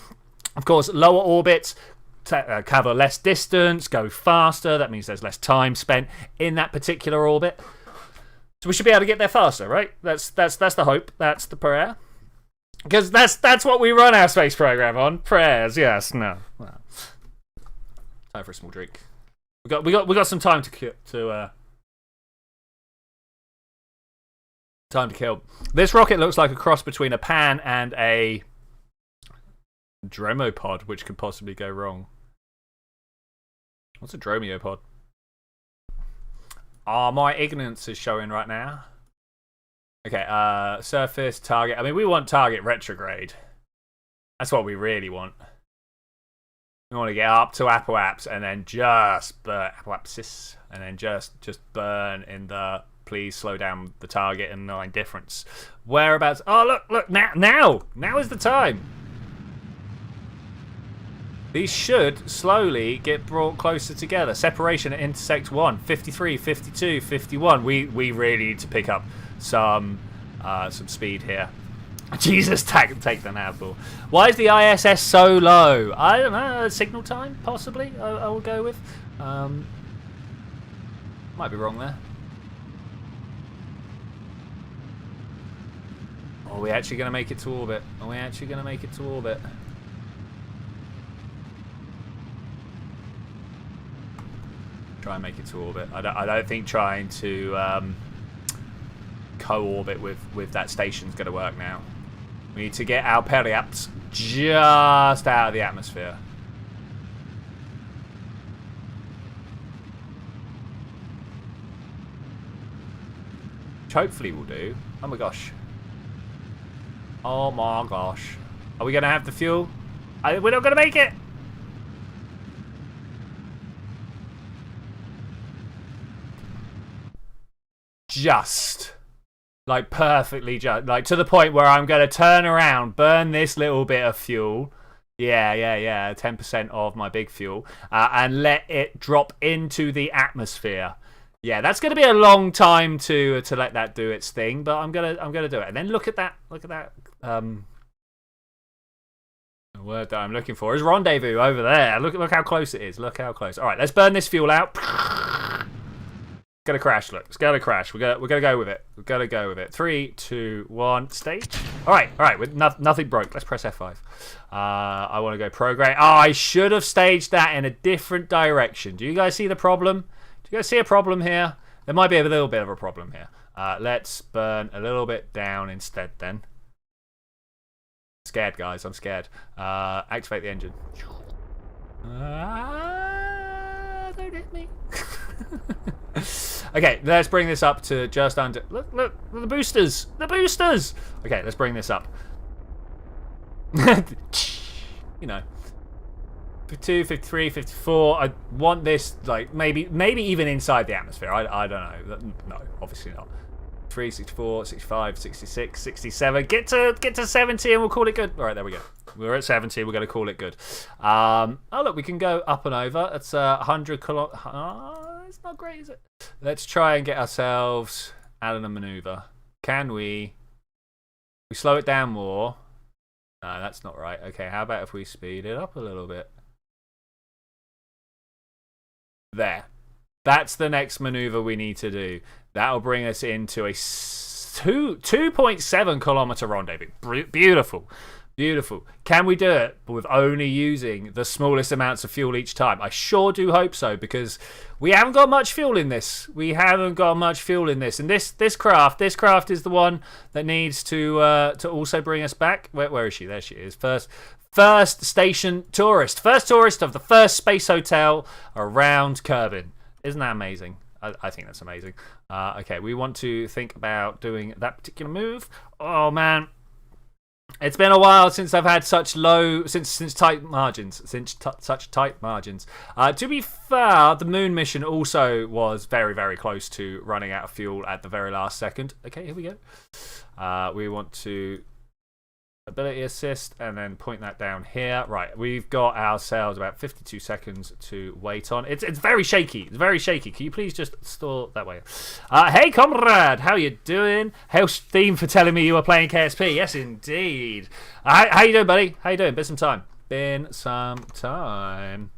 Of course, lower orbits cover less distance, go faster. That means there's less time spent in that particular orbit. So we should be able to get there faster, right? That's the hope. That's the prayer. Because that's what we run our space program on. Prayers, yes, no. Well, time for a small drink. We got some time to kill. This rocket looks like a cross between a pan and a dromopod, which could possibly go wrong. What's a dromiopod? My ignorance is showing right now. Okay, surface, target. I mean, we want target retrograde. That's what we really want. We want to get up to Apoaps and then just burn Apoapsis, and then just burn in the please slow down the target and no indifference. Whereabouts? Oh, look, now is the time. These should slowly get brought closer together. Separation at intersect 1, 53, 52, 51. We really need to pick up some speed here. Jesus, take the nav ball. Why is the ISS so low? I don't know. Signal time, possibly. I will go with. Might be wrong there. Are we actually going to make it to orbit? Try and make it to orbit. I don't think trying to co-orbit with that station's going to work now. We need to get our periaps just out of the atmosphere. Which hopefully will do. Oh my gosh. Oh my gosh. Are we going to have the fuel? We're not going to make it. Just. Like, perfectly just. Like, to the point where I'm going to turn around, burn this little bit of fuel. Yeah. 10% of my big fuel. And let it drop into the atmosphere. Yeah, that's going to be a long time to let that do its thing, but I'm gonna do it. And then look at that. The word that I'm looking for is rendezvous over there. Look how close it is. Look how close. All right, let's burn this fuel out. It's gonna crash. Look, it's gonna crash. We're gonna go with it. We're gonna go with it. 3, 2, 1. Stage. All right. With nothing broke. Let's press F5. I want to go program. Oh, I should have staged that in a different direction. Do you guys see the problem? Do you guys see a problem here? There might be a little bit of a problem here. Let's burn a little bit down instead then. Scared, guys. I'm scared. Activate the engine. Don't hit me. Okay, let's bring this up to just under. Look, the boosters. Okay, let's bring this up. You know. 52, 53, 54. I want this, like, maybe even inside the atmosphere. I don't know. No, obviously not. 63, 64, 65, 66, 67. Get to 70 and we'll call it good. All right, there we go. We're at 70. We're going to call it good. Oh, look, we can go up and over. It's 100 kilometers. It's not great, is it? Let's try and get ourselves out of the maneuver. Can we slow it down more? No, that's not right. Okay, how about if we speed it up a little bit? There. That's the next maneuver we need to do. That'll bring us into a 2.7 kilometer rendezvous. Beautiful. Beautiful. Can we do it with only using the smallest amounts of fuel each time? I sure do hope so, because we haven't got much fuel in this. And this craft is the one that needs to also bring us back. Where is she? There she is. First station tourist. First tourist of the first space hotel around Kerbal. Isn't that amazing? I think that's amazing. Okay, we want to think about doing that particular move. Oh, man. It's been a while since I've had such tight margins. Such tight margins. To be fair, the moon mission also was very, very close to running out of fuel at the very last second. Okay, here we go. We want to ability assist and then point that down here. Right, we've got ourselves about 52 seconds to wait on. It's very shaky. It's very shaky. Can you please just store that way? Hey, comrade, how you doing? How's Theme for telling me you were playing KSP? Yes, indeed. How you doing, buddy? How you doing? Been some time.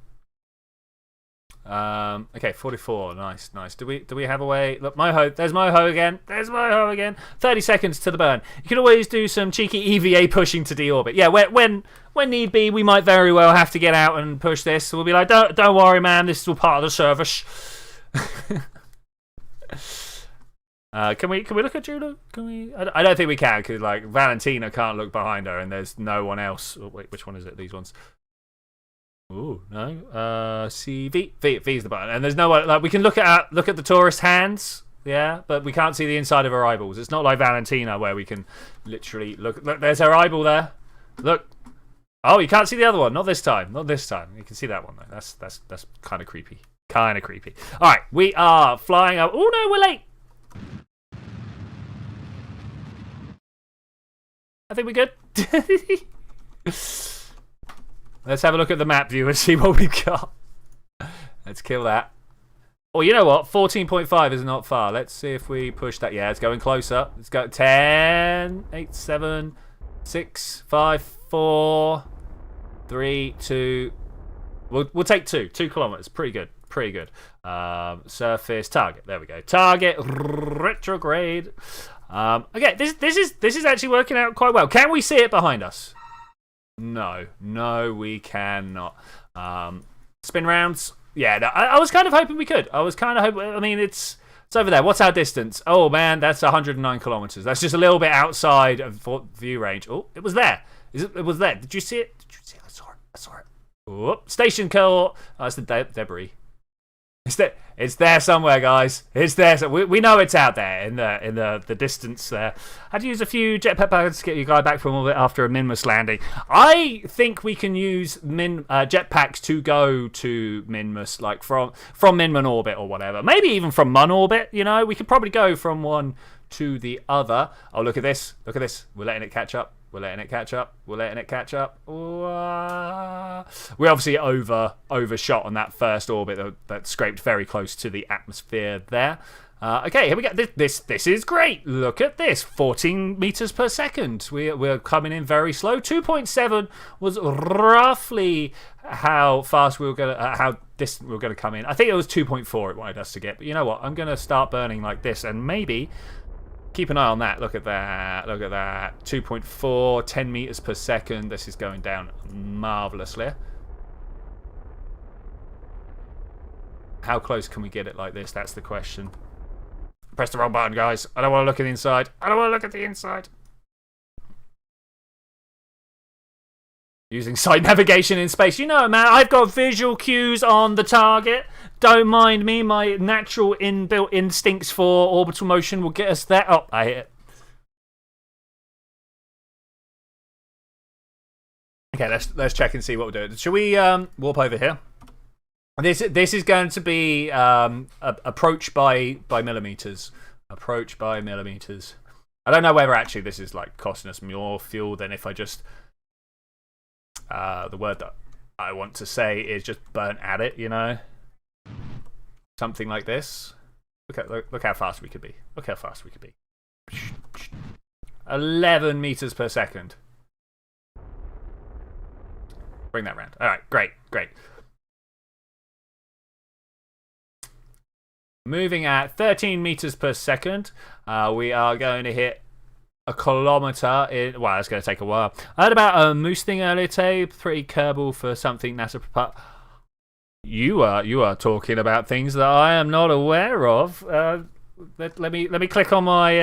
Okay, 44. Nice. Do we have a way? Look, Moho. There's Moho again. 30 seconds to the burn. You can always do some cheeky EVA pushing to deorbit. Yeah, when need be, we might very well have to get out and push this. So we'll be like, don't worry, man. This is all part of the service. Can we look at Judah? Can we? I don't think we can, because like Valentina can't look behind her, and there's no one else. Oh, wait, which one is it? These ones. Ooh, no. V is the button, and there's no way. Like, we can look at the tourist hands, yeah, but we can't see the inside of her eyeballs. It's not like Valentina where we can literally look. Look, there's her eyeball there. Look. Oh, you can't see the other one. Not this time. You can see that one though. That's kind of creepy. All right, we are flying up. Oh no, we're late. I think we're good. Let's have a look at the map view and see what we've got. Let's kill that. Oh, you know what? 14.5 is not far. Let's see if we push that. Yeah, it's going closer. Let's go 10, 8, 7, 6, 5, 4, 3, 2. We'll take 2 kilometers. Pretty good. Surface target. There we go. Target retrograde. Okay, this is actually working out quite well. Can we see it behind us? No, we cannot. Spin rounds. Yeah, no, I was kind of hoping we could. I mean, it's over there. What's our distance? Oh man, that's 109 kilometers. That's just a little bit outside of view range. Oh, it was there. It was there. Did you see it? I saw it. Oh, station kill. Oh, that's the debris. It's there somewhere, guys. It's there. So we know it's out there in the distance there. Had to use a few jetpack pads to get you guy back from orbit after a Minmus landing. I think we can use jetpacks to go to Minmus, like from Minmun orbit or whatever. Maybe even from Mun orbit. You know, we could probably go from one to the other. Oh, look at this. We're letting it catch up. We obviously overshot on that first orbit that scraped very close to the atmosphere there. Okay, here we go. This is great. Look at this. 14 meters per second. We're coming in very slow. 2.7 was roughly how fast we were gonna, how distant we were gonna come in. I think it was 2.4 it wanted us to get. But you know what? I'm gonna start burning like this, and maybe. Keep an eye on that. Look at that. 2.4, 10 meters per second. This is going down marvelously. How close can we get it like this? That's the question. Press the wrong button, guys. I don't want to look at the inside. Using site navigation in space. You know, man, I've got visual cues on the target. Don't mind me. My natural inbuilt instincts for orbital motion will get us there. Oh, I hit it. Okay, let's check and see what we're doing. Should we warp over here? This is going to be approach by millimeters. Approach by millimeters. I don't know whether actually this is like costing us more fuel than if I just the word that I want to say is just burnt at it, you know, something like this. Look how fast we could be. Look how fast we could be. 11 meters per second. Bring that round. All right, great. Moving at 13 meters per second, we are going to hit a kilometer in. Wow, that's going to take a while. I heard about a moose thing earlier today. Pretty Kerbal for something NASA. You are talking about things that I am not aware of. Let me click on my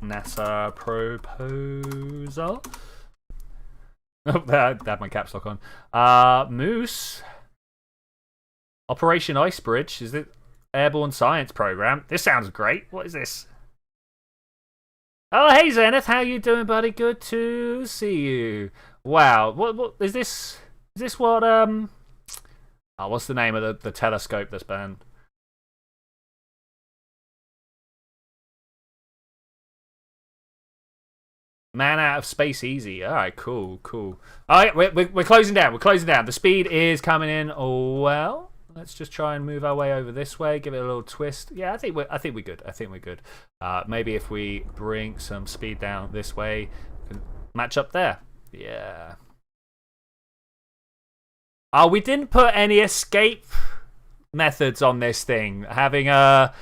NASA proposal. Oh, I had my caps lock on. Moose. Operation Ice Bridge. Is it Airborne Science Program? This sounds great. What is this? Oh, hey Zenith, how you doing, buddy? Good to see you. Wow, what is this? Is this what oh, what's the name of the telescope that's banned? Man out of space easy. All right, cool. All right, we're closing down. The speed is coming in. Oh well. Let's just try and move our way over this way. Give it a little twist. Yeah, I think we're good. Maybe if we bring some speed down this way, match up there. Yeah. Oh, we didn't put any escape methods on this thing. Having a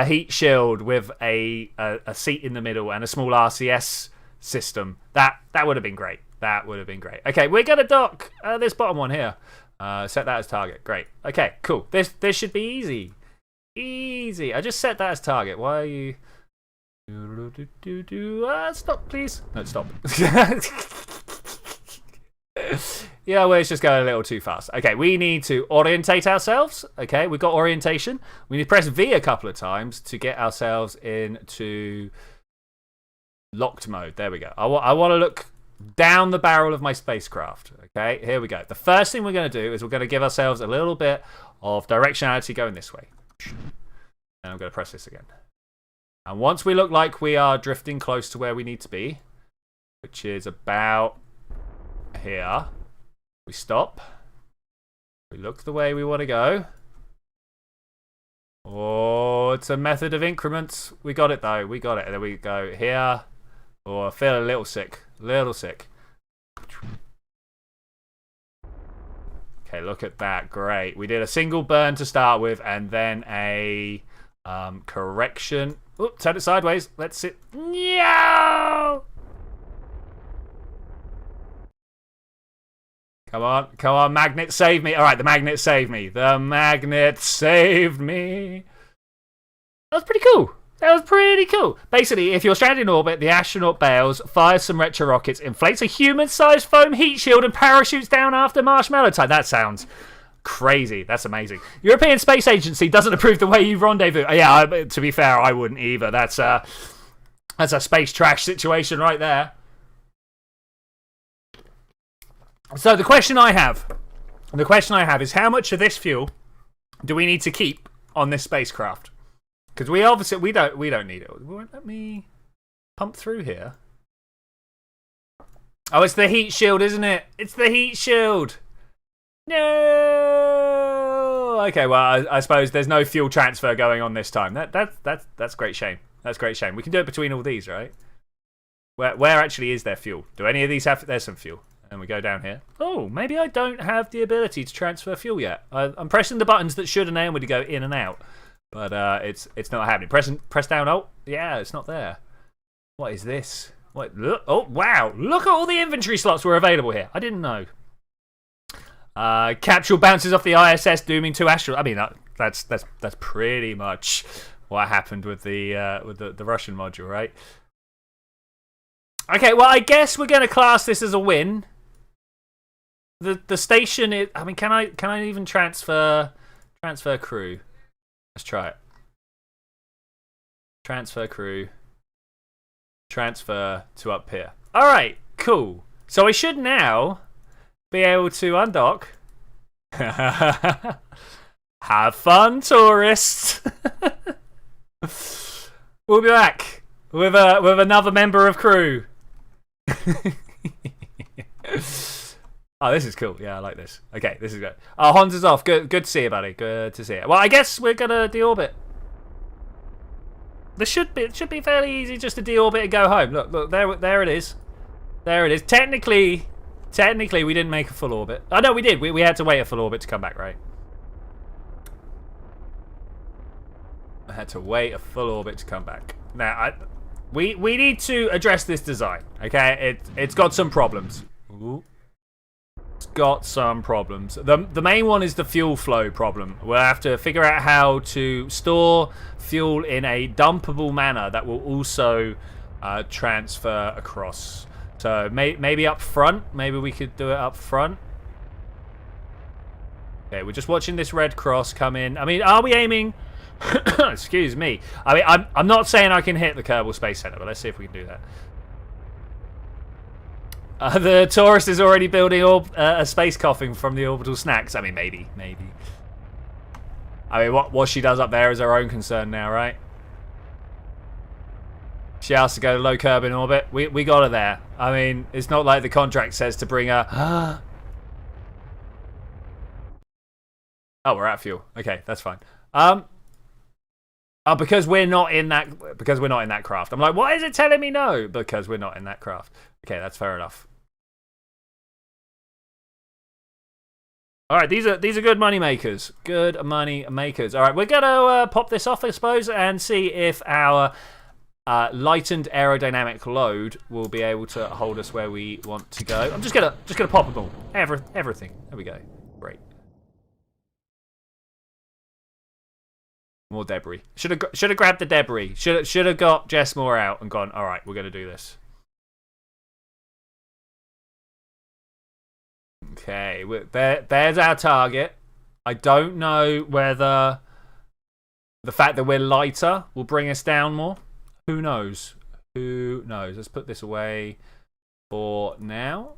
heat shield with a seat in the middle and a small RCS system. That would have been great. Okay, we're gonna dock this bottom one here. Set that as target. Great. Okay, cool. This should be easy. I just set that as target. Why are you? Stop, please. No, stop. Yeah, well, it's just going a little too fast. Okay, we need to orientate ourselves. Okay, we've got orientation. We need to press V a couple of times to get ourselves into locked mode. There we go. I want to look down the barrel of my spacecraft. Okay, here we go. The first thing we're going to do is we're going to give ourselves a little bit of directionality going this way. And I'm going to press this again. And once we look like we are drifting close to where we need to be, which is about here, we stop. We look the way we want to go. Oh, it's a method of increments. We got it though. We got it. There we go. Here. Oh, I feel a little sick. Okay, look at that. Great. We did a single burn to start with and then a correction. Oop, turn it sideways. Let's sit. No! Come on, magnet, save me. All right, the magnet saved me. That was pretty cool. Basically, if you're stranded in orbit, the astronaut bails, fires some retro rockets, inflates a human-sized foam heat shield, and parachutes down after marshmallow time. That sounds crazy. That's amazing. European Space Agency doesn't approve the way you rendezvous. Yeah, to be fair, I wouldn't either. That's a space trash situation right there. So the question I have is how much of this fuel do we need to keep on this spacecraft? Because we don't need it. It won't let me pump through here. Oh, it's the heat shield, isn't it? It's the heat shield. No. Okay, well, I suppose there's no fuel transfer going on this time. That's great shame. That's great shame. We can do it between all these, right? Where actually is there fuel? Do any of these have? There's some fuel. And we go down here. Oh, maybe I don't have the ability to transfer fuel yet. I'm pressing the buttons that should enable me to go in and out, but it's not happening. Press down. Oh, yeah, it's not there. What is this? What? Look! Oh, wow! Look at all the inventory slots were available here. I didn't know. Capsule bounces off the ISS, dooming 2 astronauts. I mean, that's pretty much what happened with the Russian module, right? Okay, well, I guess we're going to class this as a win. The station is. I mean, can I even transfer crew? Let's try it. Transfer crew. Transfer to up here. Alright, cool. So I should now be able to undock. Have fun, tourists. We'll be back with another member of crew. Oh, this is cool. Yeah, I like this. Okay, this is good. Oh, Hans is off. Good to see you, buddy. Good to see you. Well, I guess we're gonna deorbit. It should be fairly easy just to deorbit and go home. Look, there it is. There it is. Technically, we didn't make a full orbit. Oh no, we did. We had to wait a full orbit to come back, right? I had to wait a full orbit to come back. Now, we need to address this design. Okay, it's got some problems. Ooh. It's got some problems. The main one is the fuel flow problem. We'll have to figure out how to store fuel in a dumpable manner that will also transfer across. So maybe up front. Maybe we could do it up front. Okay, we're just watching this red cross come in. I mean, are we aiming? Excuse me. I mean, I'm not saying I can hit the Kerbal Space Center, but let's see if we can do that. The tourist is already building a space coffin from the orbital snacks. I mean, maybe. I mean, what she does up there is her own concern now, right? She asked to go to low Kerbal orbit. We got her there. I mean, it's not like the contract says to bring her. Oh, we're out of fuel. Okay, that's fine. Oh, because we're not in that craft. I'm like, why is it telling me no? Because we're not in that craft. Okay, that's fair enough. All right, these are good money makers. Good money makers. All right, we're gonna pop this off, I suppose, and see if our lightened aerodynamic load will be able to hold us where we want to go. I'm just gonna pop them all. Everything. There we go. Great. More debris. Should have grabbed the debris. Should have got Jess Moore out and gone. All right, we're gonna do this. Okay, there's our target. I don't know whether the fact that we're lighter will bring us down more. Who knows? Who knows? Let's put this away for now.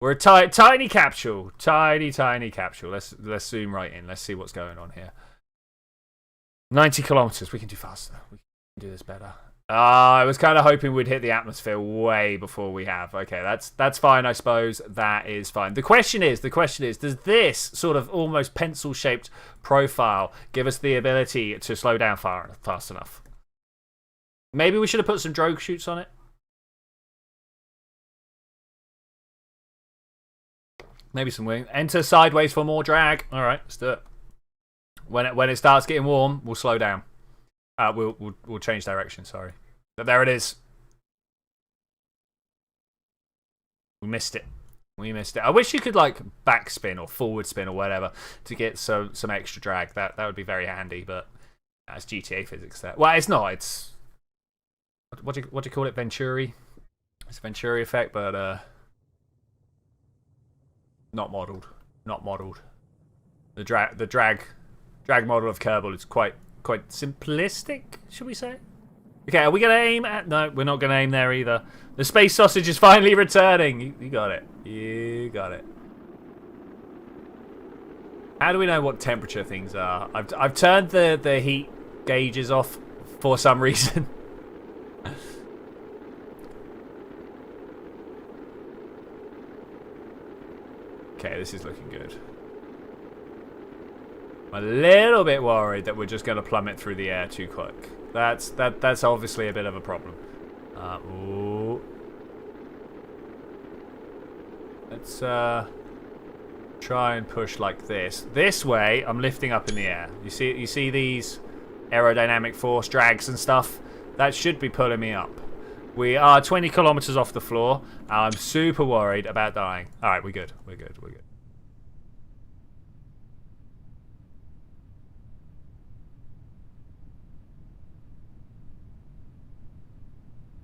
We're a tiny capsule. Tiny capsule. Let's zoom right in. Let's see what's going on here. 90 kilometers. We can do faster. We can do this better. I was kind of hoping we'd hit the atmosphere way before we have. Okay, that's fine, I suppose. That is fine. The question is, does this sort of almost pencil-shaped profile give us the ability to slow down fast enough? Maybe we should have put some drogue chutes on it. Maybe some wing. Enter sideways for more drag. All right, let's do it. When it starts getting warm, we'll slow down. We'll change direction. Sorry, but there it is. We missed it. I wish you could like backspin or forward spin or whatever to get some extra drag. That would be very handy. But that's GTA physics. There. Well, it's not. It's what do you call it? Venturi. It's a Venturi effect, but not modeled. The drag model of Kerbal is quite simplistic, should we say? Okay, are we going to aim at... No, we're not going to aim there either. The space sausage is finally returning. You got it. You got it. How do we know what temperature things are? I've turned the heat gauges off for some reason. Okay, this is looking good. I'm a little bit worried that we're just going to plummet through the air too quick. That's obviously a bit of a problem. Ooh. Let's try and push like this. This way, I'm lifting up in the air. You see these aerodynamic force drags and stuff? That should be pulling me up. We are 20 kilometers off the floor. I'm super worried about dying. All right, we're good.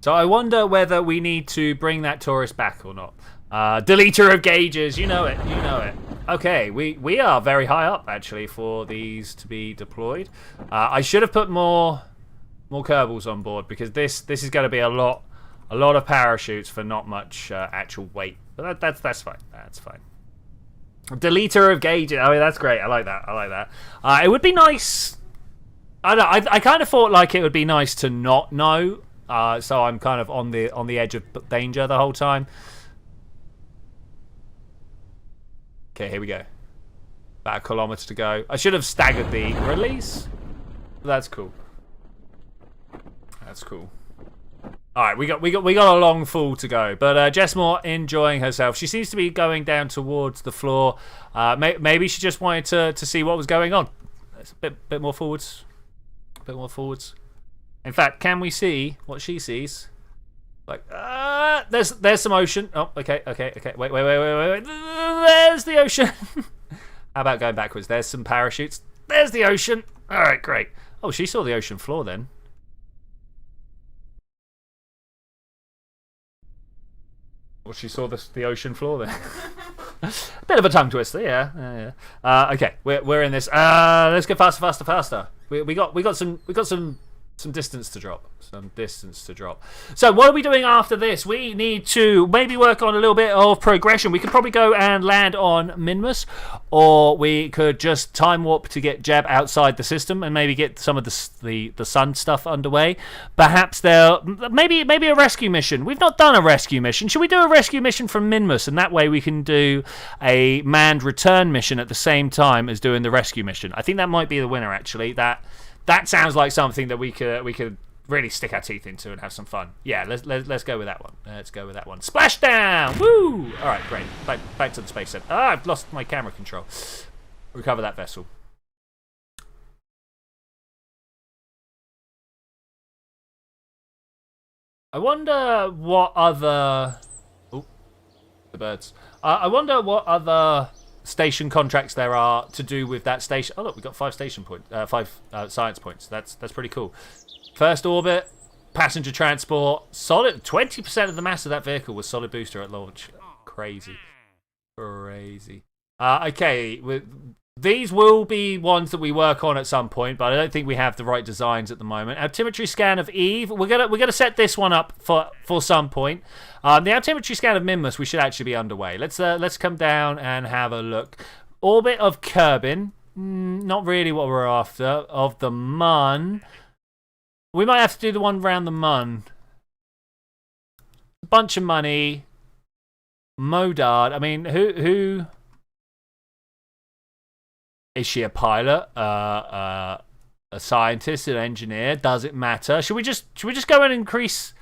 So I wonder whether we need to bring that tourist back or not. Deleter of gauges, you know it. Okay, we are very high up actually for these to be deployed. I should have put more Kerbals on board because this is going to be a lot A lot of parachutes for not much actual weight. But that's fine. That's fine. Deleter of gauges. I mean, that's great. I like that. I like that. It would be nice. I don't know. I kind of thought like it would be nice to not know. So I'm kind of on the edge of danger the whole time. Okay, here we go. About a kilometre to go. I should have staggered the release. That's cool. That's cool. All right, we got a long fall to go, but Jessmore enjoying herself. She seems to be going down towards the floor. Maybe she just wanted to see what was going on. It's a bit more forwards. A bit more forwards. In fact, can we see what she sees? Like, there's some ocean. Oh, okay. Wait. There's the ocean. How about going backwards? There's some parachutes. There's the ocean. All right, great. Oh, she saw the ocean floor then. Well, she saw the ocean floor then. Bit of a tongue twister, yeah. Okay, we're in this. Let's go faster. We got some distance to drop. So what are we doing after this? We need to maybe work on a little bit of progression. We could probably go and land on Minmus, or we could just time warp to get Jeb outside the system and maybe get some of the sun stuff underway. Perhaps maybe a rescue mission. We've not done a rescue mission. Should we do a rescue mission from Minmus, and that way we can do a manned return mission at the same time as doing the rescue mission? I think that might be the winner, actually. That sounds like something that we could really stick our teeth into and have some fun. Yeah, let's go with that one. Splashdown! Woo! All right, great. Back to the space center. I've lost my camera control. Recover that vessel. I wonder what other... Oh, the birds. I wonder what other station contracts there are to do with that station. Oh look, we got 5 station points, 5 science points. That's pretty cool. First orbit, passenger transport, solid. 20% of the mass of that vehicle was solid booster at launch. Crazy. Okay, these will be ones that we work on at some point, but I don't think we have the right designs at the moment. Altimetry scan of Eve. We're gonna set this one up for some point. The altimetry scan of Minmus, we should actually be underway. Let's come down and have a look. Orbit of Kerbin. Not really what we're after. Of the Mun. We might have to do the one around the Mun. Bunch of money. Modard. I mean, who is she? A pilot? A scientist? An engineer? Does it matter? Should we just go and increase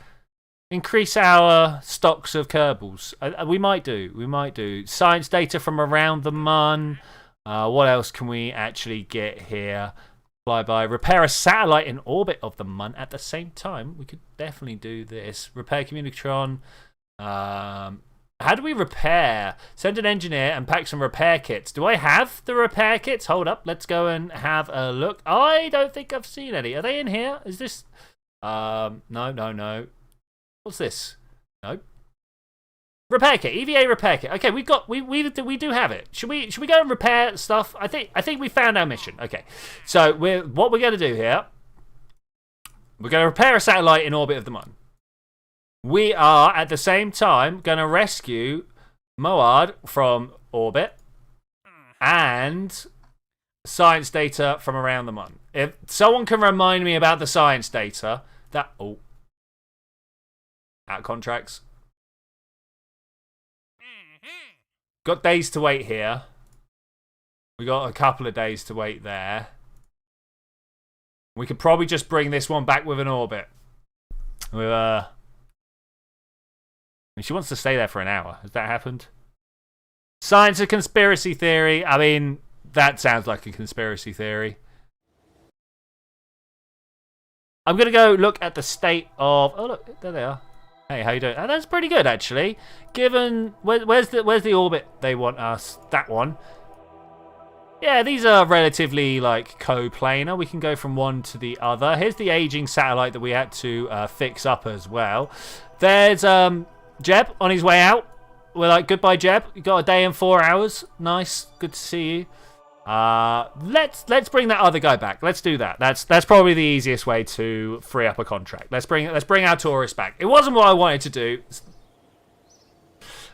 our stocks of Kerbals? We might do. Science data from around the Mun. What else can we actually get here? Flyby. Repair a satellite in orbit of the Mun at the same time. We could definitely do this. Repair Communicatron. How do we repair? Send an engineer and pack some repair kits. Do I have the repair kits? Hold up. Let's go and have a look. I don't think I've seen any. Are they in here? Is this... No. What's this? No. Repair kit. EVA repair kit. Okay, we do have it. Should we go and repair stuff? I think we found our mission. Okay. So what we're going to do here, we're going to repair a satellite in orbit of the Mun. We are, at the same time, going to rescue Moad from orbit and science data from around the Mun. If someone can remind me about the science data, that... Oh. Out of contracts. Got days to wait here. We got a couple of days to wait there. We could probably just bring this one back with an orbit. With she wants to stay there for an hour. Has that happened? Science of conspiracy theory. I mean, that sounds like a conspiracy theory. I'm going to go look at the state of... Oh, look. There they are. Hey, how you doing? Oh, that's pretty good, actually. Given... Where's the orbit they want us? That one. Yeah, these are relatively, like, co-planar. We can go from one to the other. Here's the aging satellite that we had to fix up as well. There's... Jeb on his way out. We're like, goodbye, Jeb. You got a day and 4 hours. Nice. Good to see you. Let's bring that other guy back. Let's do that. That's probably the easiest way to free up a contract. Let's bring our tourist back. It wasn't what I wanted to do,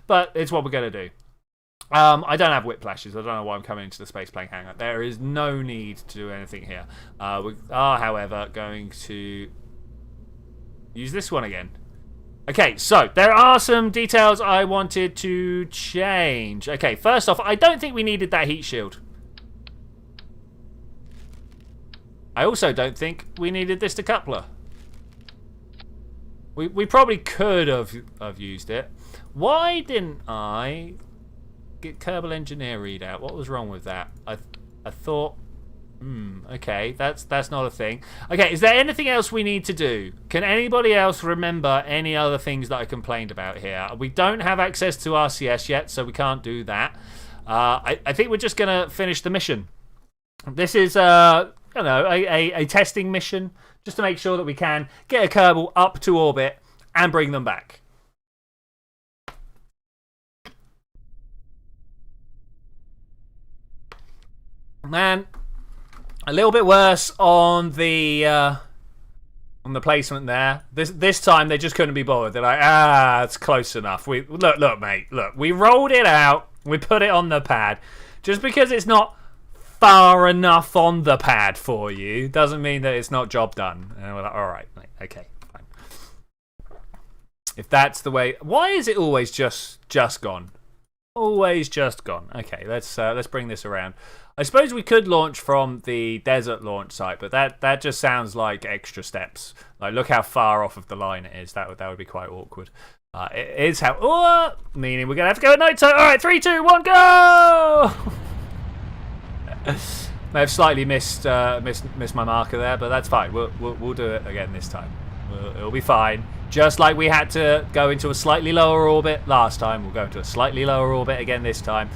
but it's what we're gonna do. I don't have whiplashes. I don't know why I'm coming into the space plane hangar. There is no need to do anything here. We are, however, going to use this one again. Okay, so there are some details I wanted to change. Okay, first off, I don't think we needed that heat shield. I also don't think we needed this decoupler. We probably could have used it. Why didn't I get Kerbal engineer readout? What was wrong with that? I thought, okay, that's not a thing. Okay, is there anything else we need to do? Can anybody else remember any other things that I complained about here? We don't have access to RCS yet, so we can't do that. I think we're just gonna finish the mission. This is you know, a testing mission, just to make sure that we can get a Kerbal up to orbit and bring them back. Man, a little bit worse on the placement there. This time they just couldn't be bothered. They're like, it's close enough. Look, mate, look. We rolled it out. We put it on the pad. Just because it's not far enough on the pad for you doesn't mean that it's not job done. And we're like, all right, mate, okay, fine. If that's the way, why is it always just gone? Always just gone. Okay, let's bring this around. I suppose we could launch from the desert launch site, but that just sounds like extra steps. Like, look how far off of the line it is. That would be quite awkward. It is how... meaning we're going to have to go at night time. All right, 3, 2, 1, go! May have slightly missed my marker there, but that's fine. We'll do it again this time. It'll be fine. Just like we had to go into a slightly lower orbit last time, we'll go into a slightly lower orbit again this time.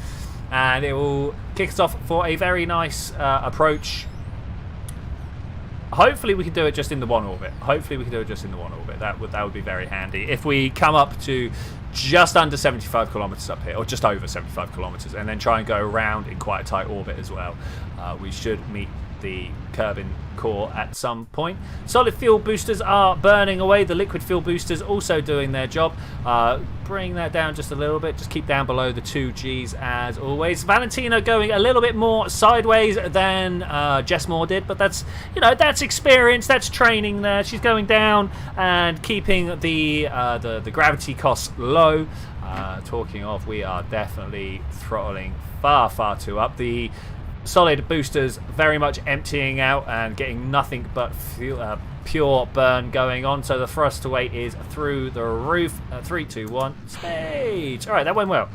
And it will kick us off for a very nice approach. Hopefully we can do it just in the one orbit. That would be very handy. If we come up to just under 75 kilometers up here, or just over 75 kilometers, and then try and go around in quite a tight orbit as well, we should meet the Kerbin core at some point. Solid fuel boosters are burning away. The liquid fuel boosters also doing their job. Bring that down just a little bit. Just keep down below the 2 Gs as always. Valentina going a little bit more sideways than Jess Moore did, but that's, you know, that's experience, that's training there. She's going down and keeping the gravity costs low. Talking of, we are definitely throttling far too up. The solid boosters very much emptying out and getting nothing but pure burn going on, so the thrust to weight is through the roof. 3, 2, 1, stage. All right, that went well.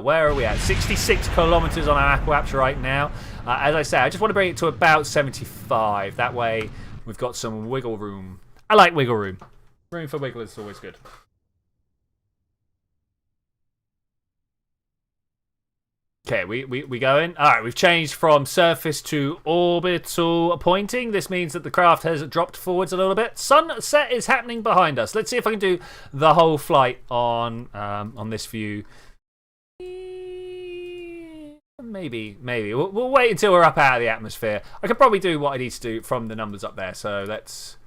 Where are we at? 66 kilometers on our aquapture right now. As I say, I just want to bring it to about 75. That way we've got some wiggle room. I like wiggle room. Room for wiggle is always good. Okay, we going? Alright, we've changed from surface to orbital pointing. This means that the craft has dropped forwards a little bit. Sunset is happening behind us. Let's see if I can do the whole flight on this view. Maybe. We'll wait until we're up out of the atmosphere. I could probably do what I need to do from the numbers up there. So let's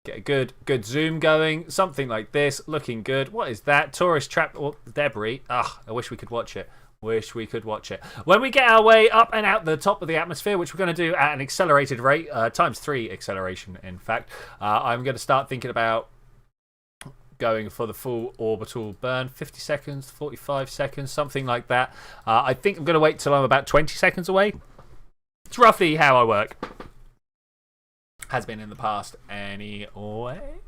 get a good zoom going. Something like this. Looking good. What is that? Tourist trap or debris. I wish we could watch it. When we get our way up and out the top of the atmosphere, which we're going to do at an accelerated rate, ×3 acceleration, in fact, I'm going to start thinking about going for the full orbital burn. 50 seconds, 45 seconds, something like that. I think I'm going to wait till I'm about 20 seconds away. It's roughly how I work. Has been in the past anyway.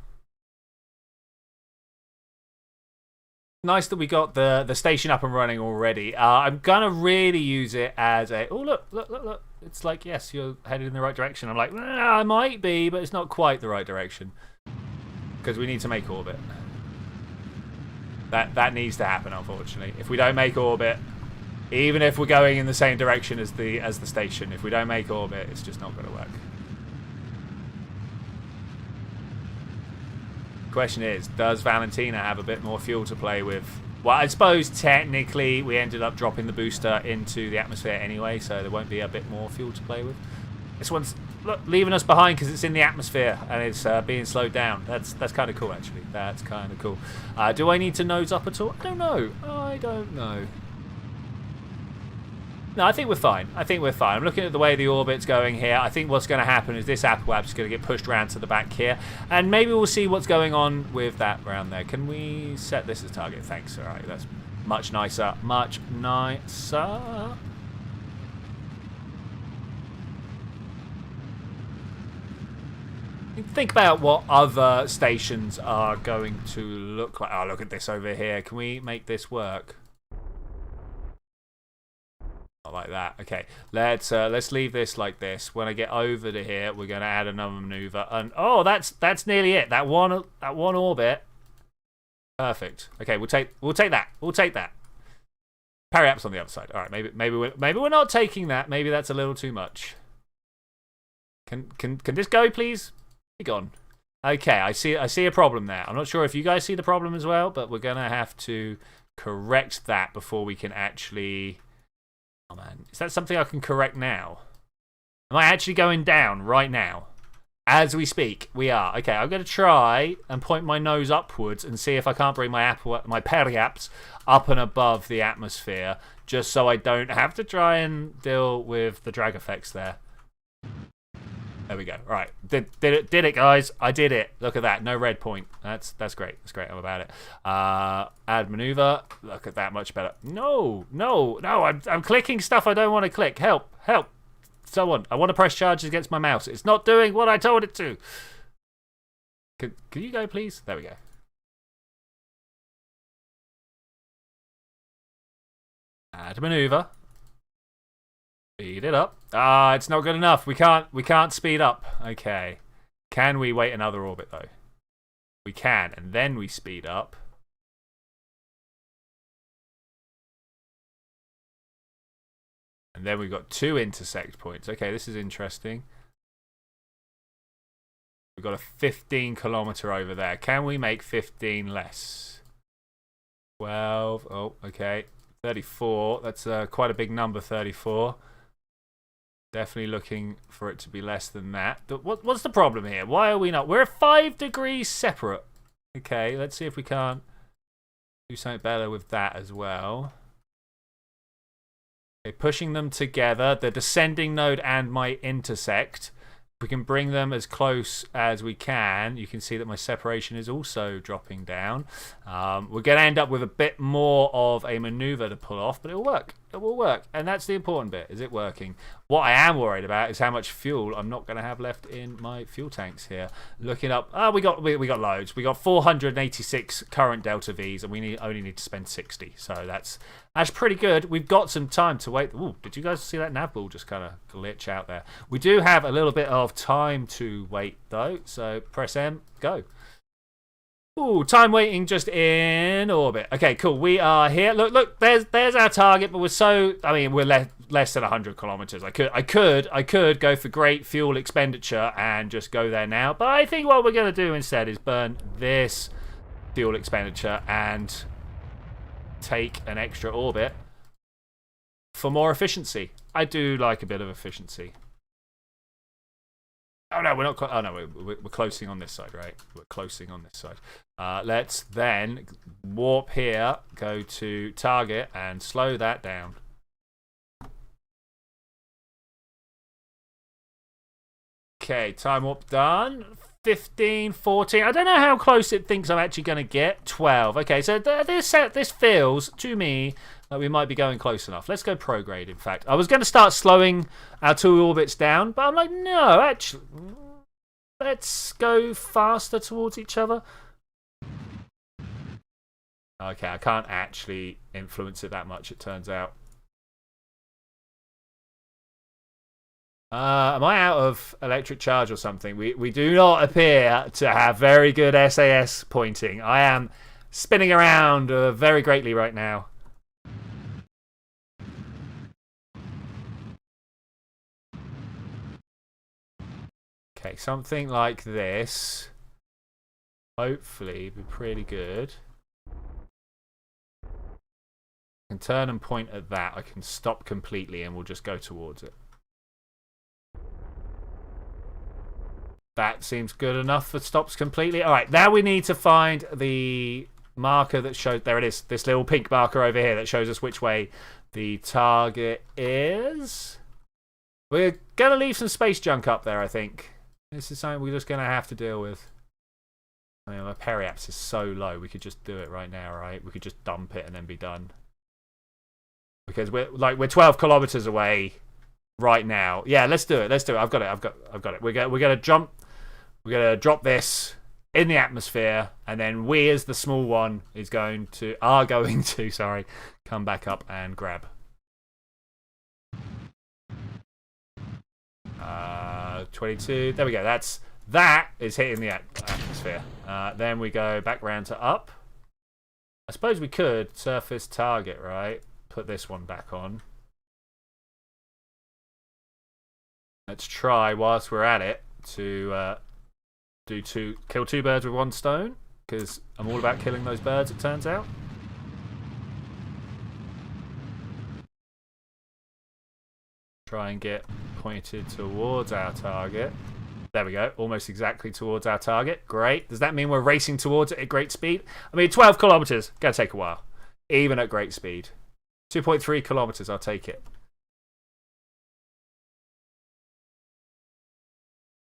Nice that we got the station up and running already. I'm gonna really use it as a... Oh, look. It's like, yes, you're headed in the right direction. I'm like, I might be, but it's not quite the right direction. Because we need to make orbit. That needs to happen, unfortunately. If we don't make orbit, even if we're going in the same direction as the station, if we don't make orbit, it's just not going to work. Question is, does Valentina have a bit more fuel to play with Well, I suppose technically we ended up dropping the booster into the atmosphere anyway, so there won't be a bit more fuel to play with. This one's leaving us behind because it's in the atmosphere and it's being slowed down. That's kind of cool, actually. That's kind of cool. Do I need to nose up at all? I don't know. I don't know. No, I think we're fine. I think we're fine. I'm looking at the way the orbit's going here. I think what's going to happen is this apoap's going to get pushed around to the back here. And maybe we'll see what's going on with that around there. Can we set this as target? Thanks. All right, that's much nicer. Much nicer. Think about what other stations are going to look like. Oh, look at this over here. Can we make this work? Not like that. Okay, let's leave this like this. When I get over to here, we're going to add another maneuver. And oh, that's nearly it. That one orbit. Perfect. Okay, we'll take that. We'll take that. Periaps on the other side. All right, maybe we're not taking that. Maybe that's a little too much. Can this go, please? Be gone. Okay, I see a problem there. I'm not sure if you guys see the problem as well, but we're gonna have to correct that before we can actually. Oh man, is that something I can correct now? Am I actually going down right now? As we speak, we are. Okay, I'm gonna try and point my nose upwards and see if I can't bring my periaps up and above the atmosphere, just so I don't have to try and deal with the drag effects there. There we go. Right, did it, guys. I did it. Look at that. No red point. That's great. That's great. I'm about it. Add maneuver. Look at that. Much better. No. I'm clicking stuff I don't want to click. Help. Someone. I want to press charges against my mouse. It's not doing what I told it to. Can you go, please? There we go. Add maneuver. Speed it up. It's not good enough. We can't speed up. Okay. Can we wait another orbit though? We can, and then we speed up. And then we've got 2 intersect points. Okay, this is interesting. We've got a 15 kilometer over there. Can we make 15 less? 12. Oh, okay. 34. That's quite a big number, 34. Definitely looking for it to be less than that. What's the problem here? Why are we not? We're 5 degrees separate. Okay, let's see if we can't do something better with that as well. Okay, pushing them together, the descending node and my intersect. If we can bring them as close as we can, you can see that my separation is also dropping down. We're going to end up with a bit more of a maneuver to pull off, but it'll work. It will work, and that's the important bit. Is it working? What I am worried about is how much fuel I'm not going to have left in my fuel tanks here. Looking up, we got loads. We got 486 current Delta Vs, and we only need to spend 60. So that's pretty good. We've got some time to wait. Ooh, did you guys see that nav ball just kind of glitch out there? We do have a little bit of time to wait though. So press M, go. Ooh, time waiting just in orbit. Okay, cool. We are here. Look. There's our target, but we're less than 100 kilometers. I could go for great fuel expenditure and just go there now. But I think what we're gonna do instead is burn this fuel expenditure and take an extra orbit for more efficiency. I do like a bit of efficiency. Oh no, we're not. Oh no, we're closing on this side, right? We're closing on this side. Let's then warp here, go to target, and slow that down. Okay, time warp done. 15, 14. I don't know how close it thinks I'm actually going to get. 12. Okay, so this feels to me like we might be going close enough. Let's go prograde, in fact. I was going to start slowing our 2 orbits down, but I'm like, no, actually, let's go faster towards each other. Okay, I can't actually influence it that much, it turns out. Am I out of electric charge or something? We do not appear to have very good SAS pointing. I am spinning around very greatly right now. Okay, something like this. Hopefully, be pretty good. can turn and point at that. I can stop completely and we'll just go towards it. That seems good enough for stops completely. All right, now we need to find the marker that shows... There it is. This little pink marker over here that shows us which way the target is. We're going to leave some space junk up there, I think. This is something we're just going to have to deal with. I mean, my periaps is so low. We could just do it right now, right? We could just dump it and then be done. Because we're 12 kilometers away right now. Yeah, let's do it. Let's do it. I've got it. We're gonna jump. We're gonna drop this in the atmosphere, and then we, as the small one, are going to sorry, come back up and grab. 22. There we go. That is hitting the atmosphere. Then we go back round to up. I suppose we could surface target, right? Put this one back on. Let's try, whilst we're at it, to kill two birds with one stone, because I'm all about killing those birds, it turns out. Try and get pointed towards our target. There we go, almost exactly towards our target. Great. Does that mean we're racing towards it at great speed? I mean, 12 kilometers, gonna take a while, even at great speed. 2.3 kilometers, I'll take it.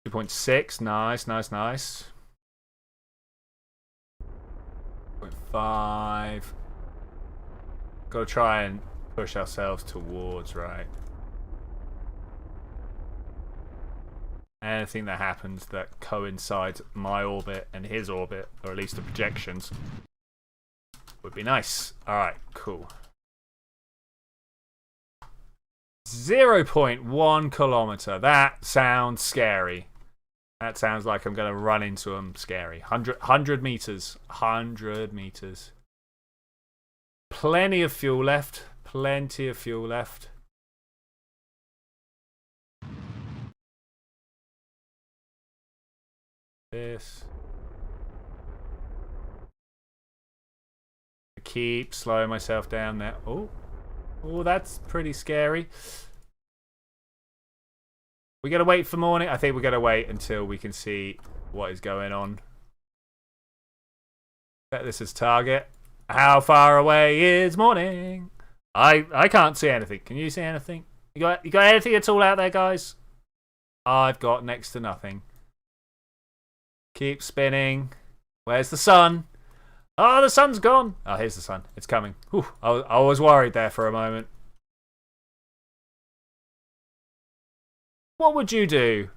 2.6, nice. 0.5. Gotta try and push ourselves towards, right? Anything that happens that coincides my orbit and his orbit, or at least the projections, would be nice. Alright, cool. 0.1 kilometer. That sounds scary. That sounds like I'm going to run into them. Scary. 100 meters. 100 meters. Plenty of fuel left. Plenty of fuel left. This. I keep slowing myself down there. Oh, that's pretty scary. We gotta wait for morning. I think we're gonna wait until we can see what is going on. Set this as target. How far away is morning? I can't see anything. Can you see anything? You got anything at all out there, guys? I've got next to nothing. Keep spinning. Where's the sun? Oh, the sun's gone. Oh, here's the sun. It's coming. Whew. I was worried there for a moment. What would you do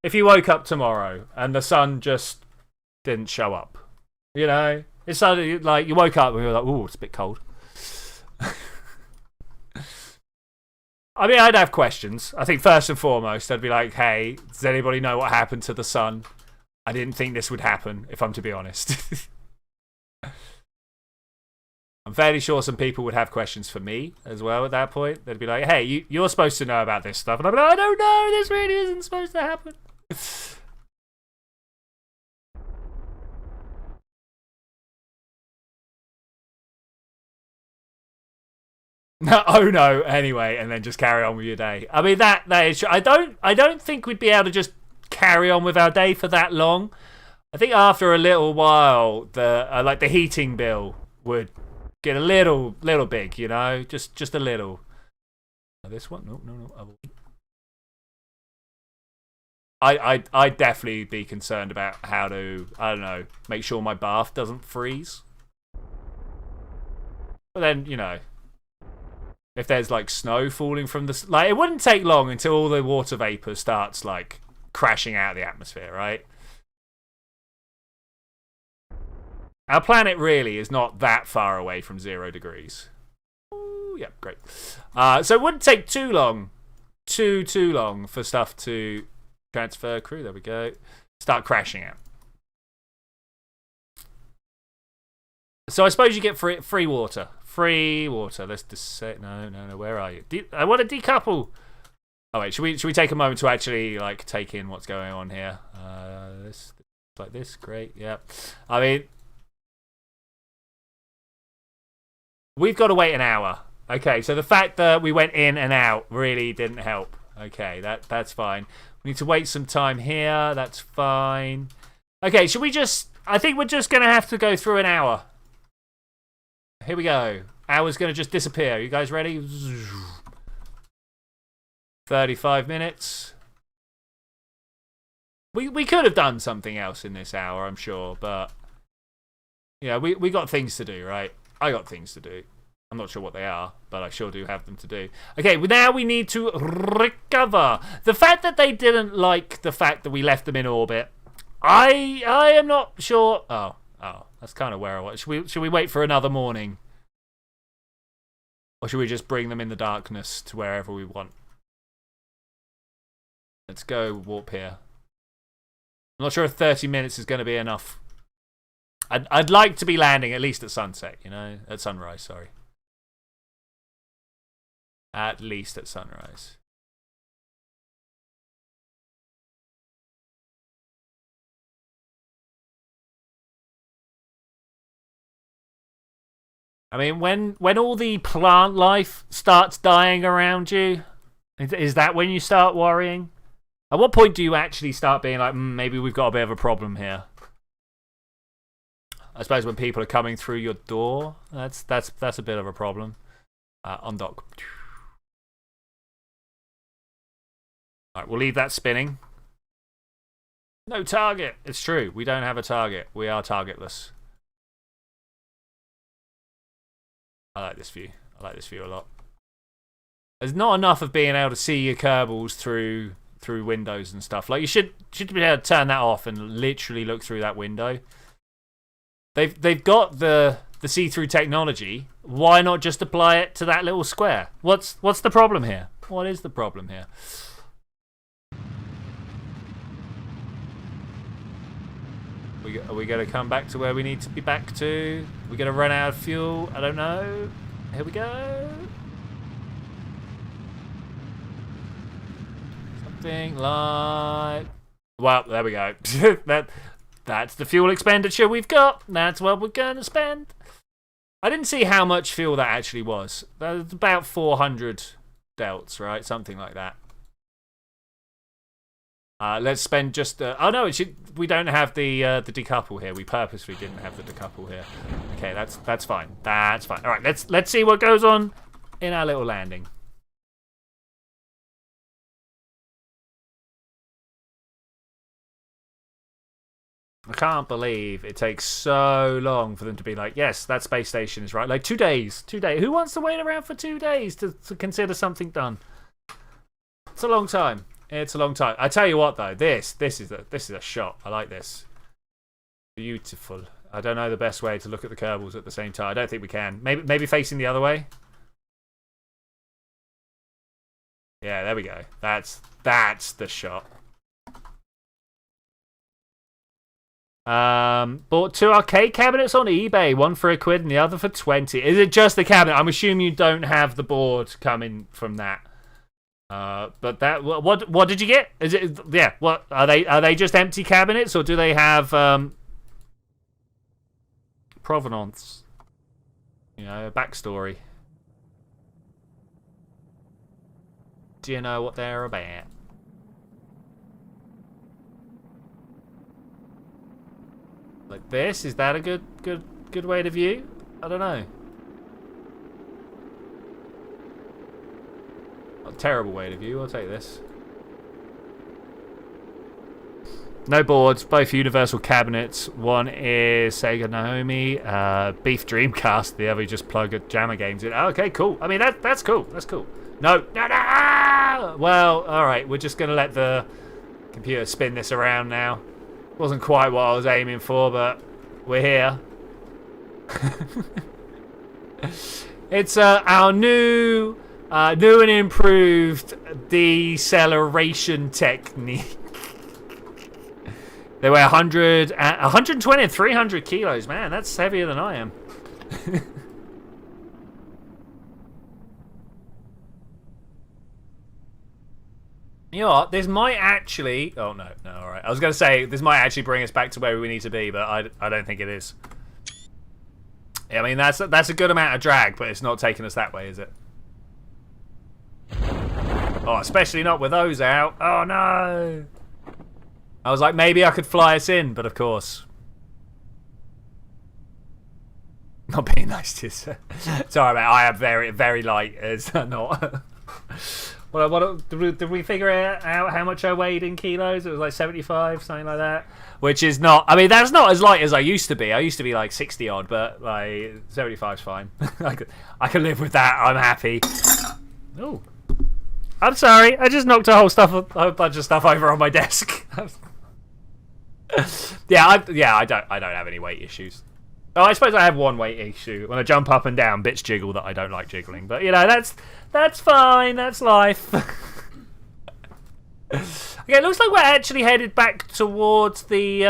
if you woke up tomorrow and the sun just didn't show up? You know? It's suddenly like you woke up and you're like, ooh, it's a bit cold. I mean, I'd have questions. I think first and foremost, I'd be like, hey, does anybody know what happened to the sun? I didn't think this would happen, if I'm to be honest. I'm fairly sure some people would have questions for me as well at that point. They'd be like, hey, you're supposed to know about this stuff. And I'd be like, I don't know, this really isn't supposed to happen. Oh no, anyway, and then just carry on with your day. I mean, that is, I don't think we'd be able to just carry on with our day for that long. I think after a little while, the heating bill would get a little big, you know, just a little. This one, no. I'd definitely be concerned about how to, I don't know, make sure my bath doesn't freeze. But then, you know, if there's like snow falling from the, like, it wouldn't take long until all the water vapor starts like crashing out of the atmosphere, right? Our planet really is not that far away from 0 degrees. Ooh, yeah, great. So it wouldn't take too long, too long for stuff to transfer crew. There we go. Start crashing out. So I suppose you get free water. Free water. Let's just say no. Where are you? I want to decouple. Oh wait, should we take a moment to actually like take in what's going on here? This like this. Great. Yeah. I mean, we've got to wait an hour Okay, so the fact that we went in and out really didn't help. Okay, that's fine. We need to wait some time here. That's fine. Okay, should we just... I think we're just going to have to go through an hour. Here we go. Hour's going to just disappear. You guys ready? 35 minutes. We could have done something else in this hour, I'm sure, but... Yeah, we got things to do, right? I got things to do. I'm not sure what they are, but I sure do have them to do. Okay, well, now we need to recover. The fact that they didn't like the fact that we left them in orbit, I am not sure. Oh, that's kind of where I was. Should we wait for another morning? Or should we just bring them in the darkness to wherever we want? Let's go warp here. I'm not sure if 30 minutes is going to be enough. I'd like to be landing at least at sunset, you know? At sunrise, sorry. At least at sunrise. I mean, when all the plant life starts dying around you, is that when you start worrying? At what point do you actually start being like, maybe we've got a bit of a problem here? I suppose when people are coming through your door, that's a bit of a problem. Undock. Alright, we'll leave that spinning. No target. It's true. We don't have a target. We are targetless. I like this view. I like this view a lot. There's not enough of being able to see your Kerbals through windows and stuff. Like you should be able to turn that off and literally look through that window. They've got the see-through technology. Why not just apply it to that little square? What's the problem here? What is the problem here? Are we going to come back to where we need to be back to? We're going to run out of fuel? I don't know. Here we go. Something like... Well, there we go. That's the fuel expenditure we've got. That's what we're going to spend. I didn't see how much fuel that actually was. That was about 400 delts, right? Something like that. Let's spend just... oh, no, we don't have the decouple here. We purposely didn't have the decouple here. Okay, that's fine. That's fine. All right, let's see what goes on in our little landing. I can't believe it takes so long for them to be like, yes, that space station is right. Like 2 days. 2 days. Who wants to wait around for 2 days to consider something done? It's a long time. It's a long time. I tell you what, though, this is a shot. I like this. Beautiful. I don't know the best way to look at the Kerbals at the same time. I don't think we can. Maybe facing the other way. Yeah, there we go. That's the shot. Bought 2 arcade cabinets on eBay. One for £1 and the other for 20. Is it just the cabinet? I'm assuming you don't have the board coming from that. But that what did you get? Is it what are they just empty cabinets or do they have provenance? You know, a backstory. Do you know what they're about? Like this? Is that a good way to view? I don't know. A terrible way to view. I'll take this. No boards, both universal cabinets. One is Sega Naomi, Beef Dreamcast. The other you just plug a Jammer Games in. Oh, okay, cool. I mean, that's cool. That's cool. No. Well, all right. We're just gonna let the computer spin this around now. Wasn't quite what I was aiming for, but we're here. It's our new and improved deceleration technique. They weigh 120 and 300 kilos. Man, that's heavier than I am. You know what? This might actually... Oh, no, all right. I was going to say, this might actually bring us back to where we need to be, but I don't think it is. Yeah, I mean, that's a good amount of drag, but it's not taking us that way, is it? Oh, especially not with those out. Oh, no. I was like, maybe I could fly us in, but of course. Not being nice to you, sir. Sorry, mate. I am very, very light. Is that not? Did we figure out how much I weighed in kilos? It was like 75, something like that. Which is not... I mean, that's not as light as I used to be. I used to be like 60 odd, but like 75's fine. I can live with that. I'm happy. Oh. I'm sorry. I just knocked a whole bunch of stuff over on my desk. I don't have any weight issues. Oh, I suppose I have one weight issue. When I jump up and down, bits jiggle that I don't like jiggling. But, you know, that's fine. That's life. Okay, it looks like we're actually headed back towards the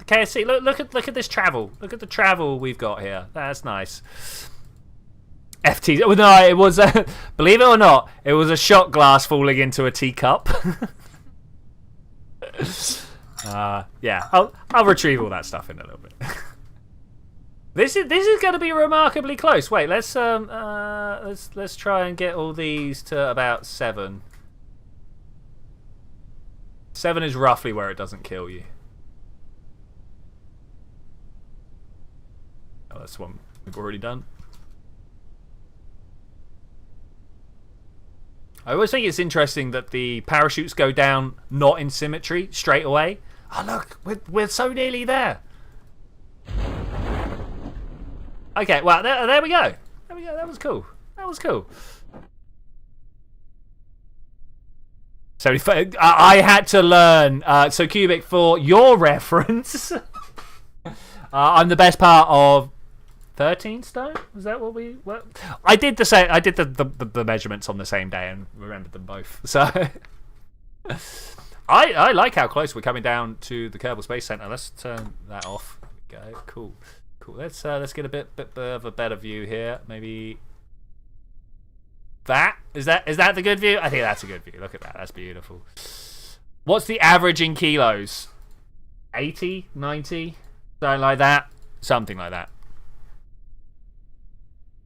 KFC. Look at this travel. Look at the travel we've got here. That's nice. FT. Oh, no, it was, believe it or not, it was a shot glass falling into a teacup. Yeah, I'll retrieve all that stuff in a little bit. This is going to be remarkably close. Wait, let's try and get all these to about 7. 7 is roughly where it doesn't kill you. Oh, that's one we've already done. I always think it's interesting that the parachutes go down not in symmetry straight away. Oh look, we're so nearly there. Okay, well, there we go. There we go. That was cool. That was cool. 75. I had to learn. So, Cubic, for your reference, I'm the best part of 13 stone. Was that what we? What? I did the same. I did the measurements on the same day and remembered them both. So, I like how close we're coming down to the Kerbal Space Center. Let's turn that off. There we go. Cool. Cool. Let's get a bit of a better view here. Maybe that is that the good view? I think that's a good view. Look at that. That's beautiful. What's the average in kilos? 80, 90, something like that. Something like that.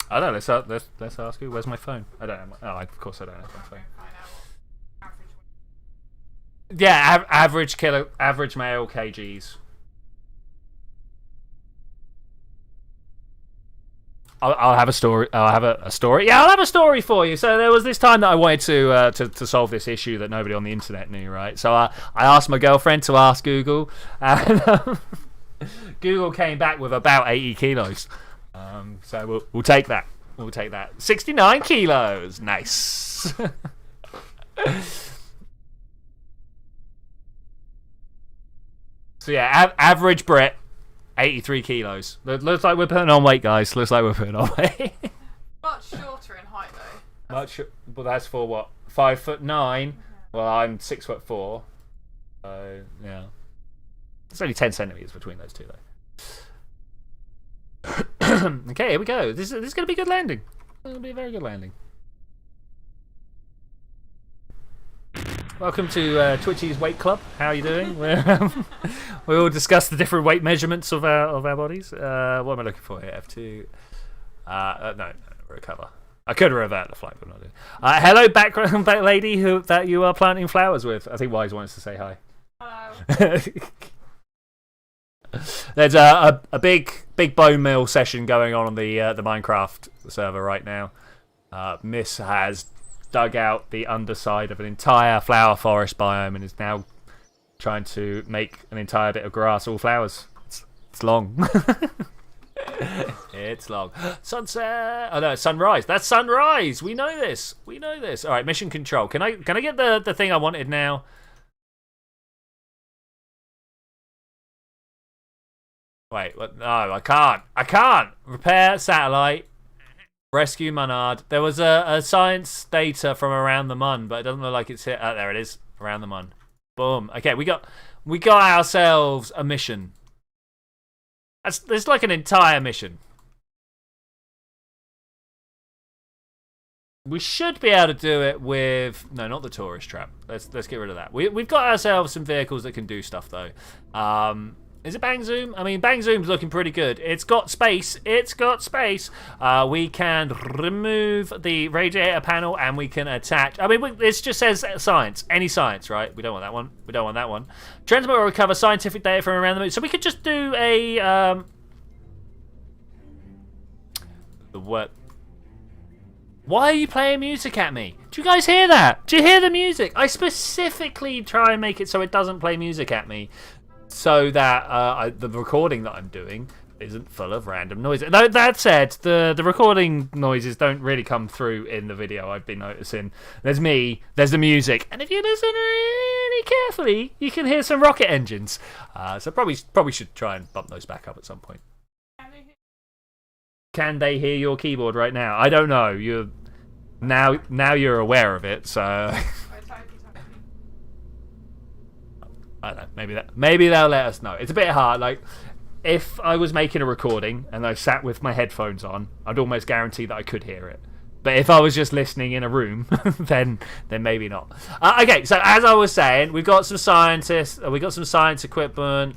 I don't know. Let's ask you. Where's my phone? I don't know. Oh, of course I don't have my phone. Yeah, average male kgs. I'll have a story. I'll have a story. Yeah, I'll have a story for you. So there was this time that I wanted to solve this issue that nobody on the internet knew, right? So I asked my girlfriend to ask Google, and Google came back with about 80 kilos. So we'll take that. We'll take that. 69 kilos. Nice. So yeah, average Brit. 83 kilos. Looks like we're putting on weight, guys. Looks like we're putting on weight. Much shorter in height, though. Well, that's for what? 5'9". Well, I'm 6'4". So yeah, there's only 10 centimeters between those two, though. Okay, here we go. This is going to be a good landing. It's going to be a very good landing. Welcome to Twitchi's Weight Club. How are you doing? We all discuss the different weight measurements of our bodies. What am I looking for here? F2. No, recover. I could revert the flight, but I'm not doing. Hello, background lady that you are planting flowers with. I think Wise wants to say hi. Hello. There's a big bone meal session going on the Minecraft server right now. Miss has dug out the underside of an entire flower forest biome and is now trying to make an entire bit of grass all flowers. It's long. It's long. Sunset. Oh no, it's sunrise. That's sunrise. We know this. We know this. All right, mission control. Can I get the thing I wanted now? Wait, what? No, I can't. I can't. Repair satellite. Rescue Munard. There was a science data from around the Mun, but it doesn't look like it's here. Oh, there it is. Around the Mun. Boom. Okay, we got ourselves a mission. There's like an entire mission. We should be able to do it with not the tourist trap. Let's get rid of that. We've got ourselves some vehicles that can do stuff though. Is it Bang Zoom? I mean, Bang Zoom's looking pretty good. It's got space. It's got space. We can remove the radiator panel and we can attach. I mean, this just says science. Any science, right? We don't want that one. We don't want that one. Transmit will recover scientific data from around the moon. So we could just do a the what? Why are you playing music at me? Do you guys hear that? Do you hear the music? I specifically try and make it so it doesn't play music at me, so that the recording that I'm doing isn't full of random noises. That said, the recording noises don't really come through in the video. I've been noticing. There's me, there's the music, and if you listen really carefully, you can hear some rocket engines. So probably should try and bump those back up at some point. Can they hear your keyboard right now? I don't know. Now you're aware of it, so I don't know. Maybe they'll let us know. It's a bit hard. Like, if I was making a recording and I sat with my headphones on, I'd almost guarantee that I could hear it. But if I was just listening in a room, then maybe not. Okay, so as I was saying, we've got some scientists. We've got some science equipment.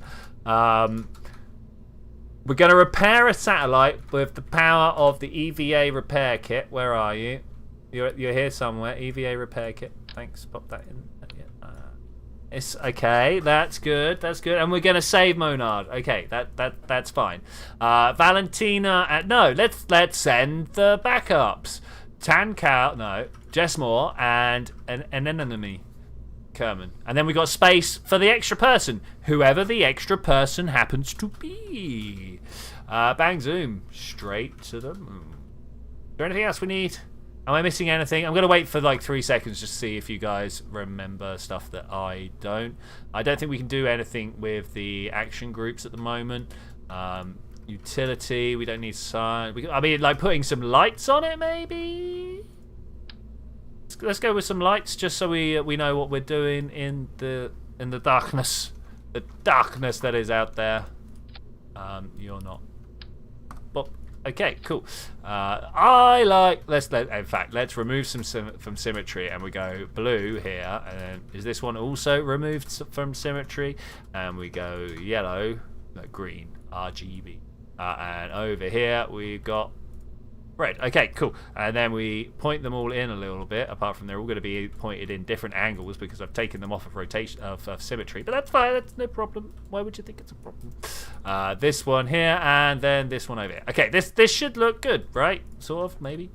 We're going to repair a satellite with the power of the EVA repair kit. Where are you? You're here somewhere. EVA repair kit. Thanks. Pop that in. It's okay. That's good. That's good. And we're going to save Monad. Okay, that's fine. Valentina. No, let's send the backups. Tan Cow. No. Jess Moore and an enemy. Kerman. And then we got space for the extra person, whoever the extra person happens to be. Bang Zoom, straight to the moon. Is there anything else we need? Am I missing anything? I'm going to wait for like 3 seconds just to see if you guys remember stuff that I don't. I don't think we can do anything with the action groups at the moment. Utility, we don't need sign. I mean, like putting some lights on it, maybe? Let's go with some lights just so we know what we're doing in the darkness. The darkness that is out there. You're not. Well, okay, cool. Let's remove some from symmetry, and we go blue here, and then is this one also removed from symmetry? And we go yellow, green, RGB, and over here we've got red. Okay, cool. And then we point them all in a little bit, apart from they're all going to be pointed in different angles because I've taken them off of rotation of symmetry. But that's fine. That's no problem. Why would you think it's a problem? This one here, and then this one over here. Okay, this should look good, right? Sort of, maybe.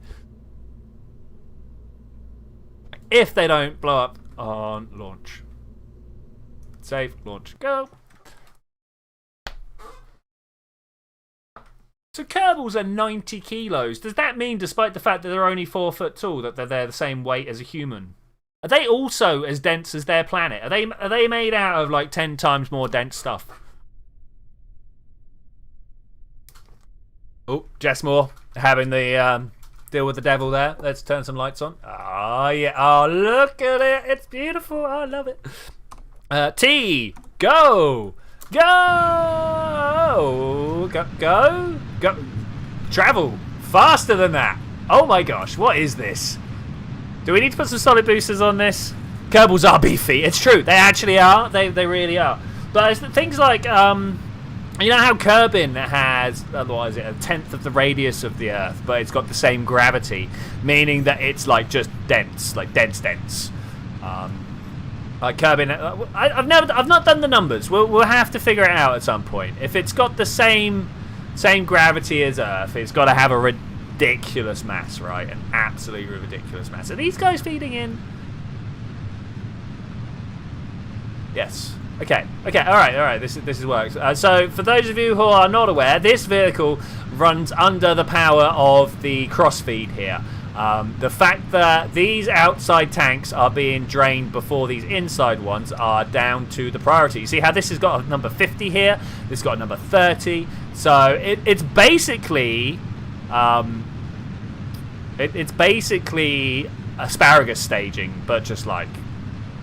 If they don't blow up on launch. Save, launch, go. So Kerbals are 90 kilos. Does that mean, despite the fact that they're only 4 foot tall, that they're the same weight as a human? Are they also as dense as their planet? Are they made out of like 10 times more dense stuff? Oh, Jess Moore having the deal with the devil there. Let's turn some lights on. Oh yeah. Oh, look at it. It's beautiful. I love it. T, go. Go! Go! Travel! Faster than that! Oh my gosh, what is this? Do we need to put some solid boosters on this? Kerbals are beefy. It's true, they actually are. They really are. But it's things like, you know how Kerbin has, otherwise a tenth of the radius of the Earth, but it's got the same gravity, meaning that it's like just dense, like dense. Like Kerbin, I've not done the numbers. We'll have to figure it out at some point. If it's got the same gravity as Earth, it's got to have a ridiculous mass, right? An absolutely ridiculous mass. Are these guys feeding in? Yes. Okay. All right. This works. So for those of you who are not aware, this vehicle runs under the power of the crossfeed here. The fact that these outside tanks are being drained before these inside ones are down to the priority. You see how this has got a number 50 here? This has got a number 30. So it's basically it's basically asparagus staging, but just like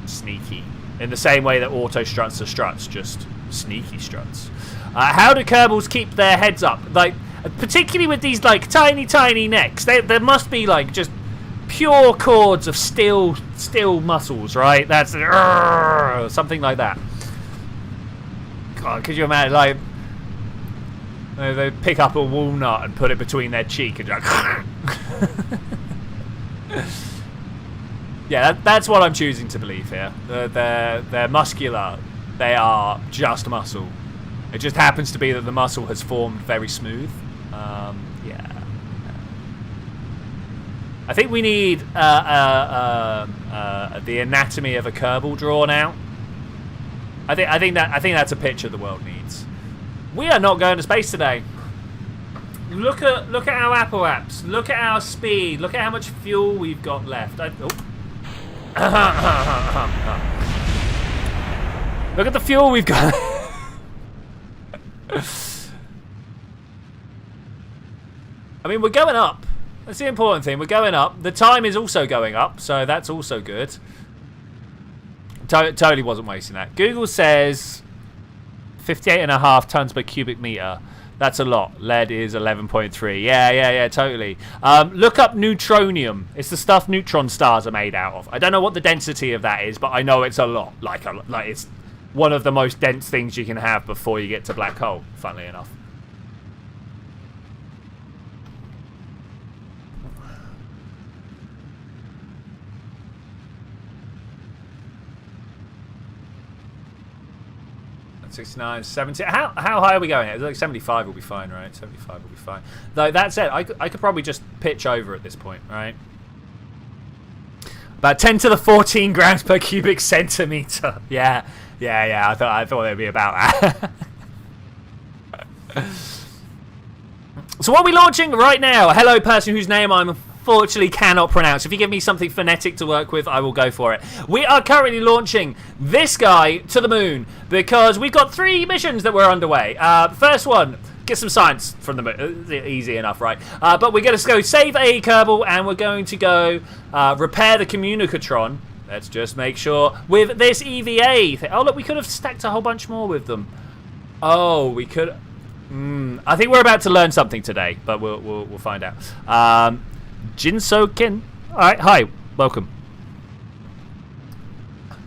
sneaky. In the same way that auto struts are struts, just sneaky struts. How do Kerbals keep their heads up? Like, particularly with these like tiny necks, there must be like just pure cords of steel muscles, right? That's something like that. God, could you imagine, like, they pick up a walnut and put it between their cheek and like, yeah, that's what I'm choosing to believe here. They're muscular. They are just muscle. It just happens to be that the muscle has formed very smooth. Yeah. I think we need the anatomy of a Kerbal drawn out. I think that's a picture the world needs. We are not going to space today. Look at our Apple apps. Look at our speed. Look at how much fuel we've got left. Look at the fuel we've got. I mean, we're going up. That's the important thing. We're going up. The time is also going up, so that's also good. Totally wasn't wasting that. Google says 58.5 tons per cubic meter. That's a lot. Lead is 11.3. Yeah, totally. Look up neutronium. It's the stuff neutron stars are made out of. I don't know what the density of that is, but I know it's a lot. Like it's one of the most dense things you can have before you get to black hole, funnily enough. That's 69, 70. How high are we going? It's like 75 will be fine, right? 75 will be fine. Though that said, I could probably just pitch over at this point, right? About 10 to the 14 grams per cubic centimeter. Yeah. I thought it'd be about that. So what are we launching right now? Hello, person whose name I'm unfortunately cannot pronounce. If you give me something phonetic to work with, I will go for it. We are currently launching this guy to the moon because we've got 3 missions that we're underway. First one, get some science from the moon. Easy enough, right? But we're going to go save a Kerbal and we're going to go repair the communicatron. Let's just make sure with this EVA thing. Oh, look, we could have stacked a whole bunch more with them. Oh, we could. I think we're about to learn something today, but we'll find out. Jinso-kin. All right, hi, welcome.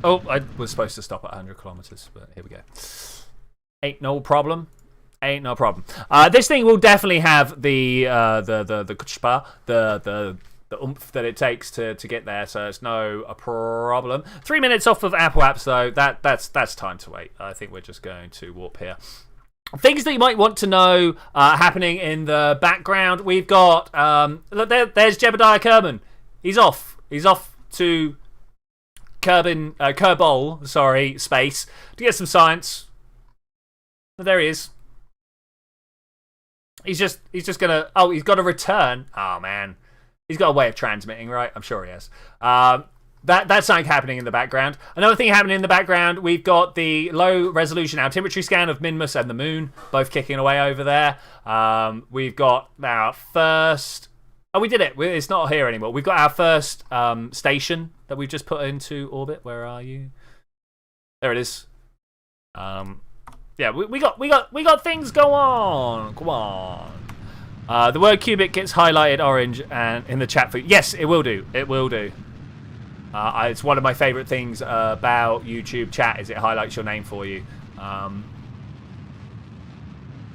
Oh, I was supposed to stop at 100 kilometers, but here we go. Ain't no problem. Ain't no problem. This thing will definitely have the kuchpa, the oomph that it takes to get there, so it's no a problem. 3 minutes off of Apple apps though. That's time to wait. I think we're just going to warp here. Things that you might want to know happening in the background. We've got look there's Jebediah Kerbal. He's off to Kerbal, sorry, space to get some science. But there he is. He's just gonna. Oh, he's got to return. Oh man, he's got a way of transmitting, right? I'm sure he has. That's something happening in the background. Another thing happening in the background, we've got the low resolution altimetry scan of Minmus and the moon, both kicking away over there. We've got our first. Oh, we did it. It's not here anymore. We've got our first station that we've just put into orbit. Where are you? There it is. Yeah, we got things go on. Come on. The word cubic gets highlighted orange and in the chat for yes, it will do. It will do. It's one of my favourite things about YouTube chat is it highlights your name for you,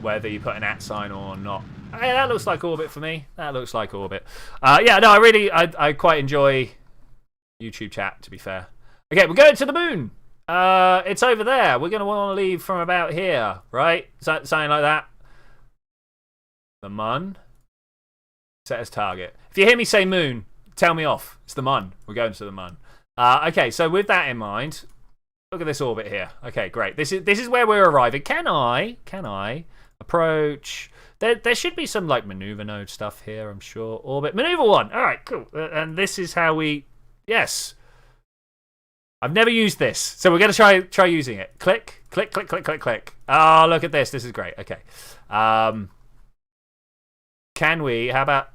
whether you put an @ sign or not. Hey, that looks like orbit for me. That looks like orbit. Yeah, no, I quite enjoy YouTube chat. To be fair. Okay, we're going to the moon. It's over there. We're going to want to leave from about here, right? Something like that. The mun. Set as target. If you hear me say moon, tell me off. It's the mun. We're going to the mun. Okay, so with that in mind, look at this orbit here. Okay, great. This is where we're arriving. Can I approach? There should be some like maneuver node stuff here, I'm sure. Orbit maneuver 1. All right, cool. And this is how we. Yes. I've never used this, so we're going to try using it. Click, click, click, click, click, click. Oh, look at this. This is great. Okay. Can we? How about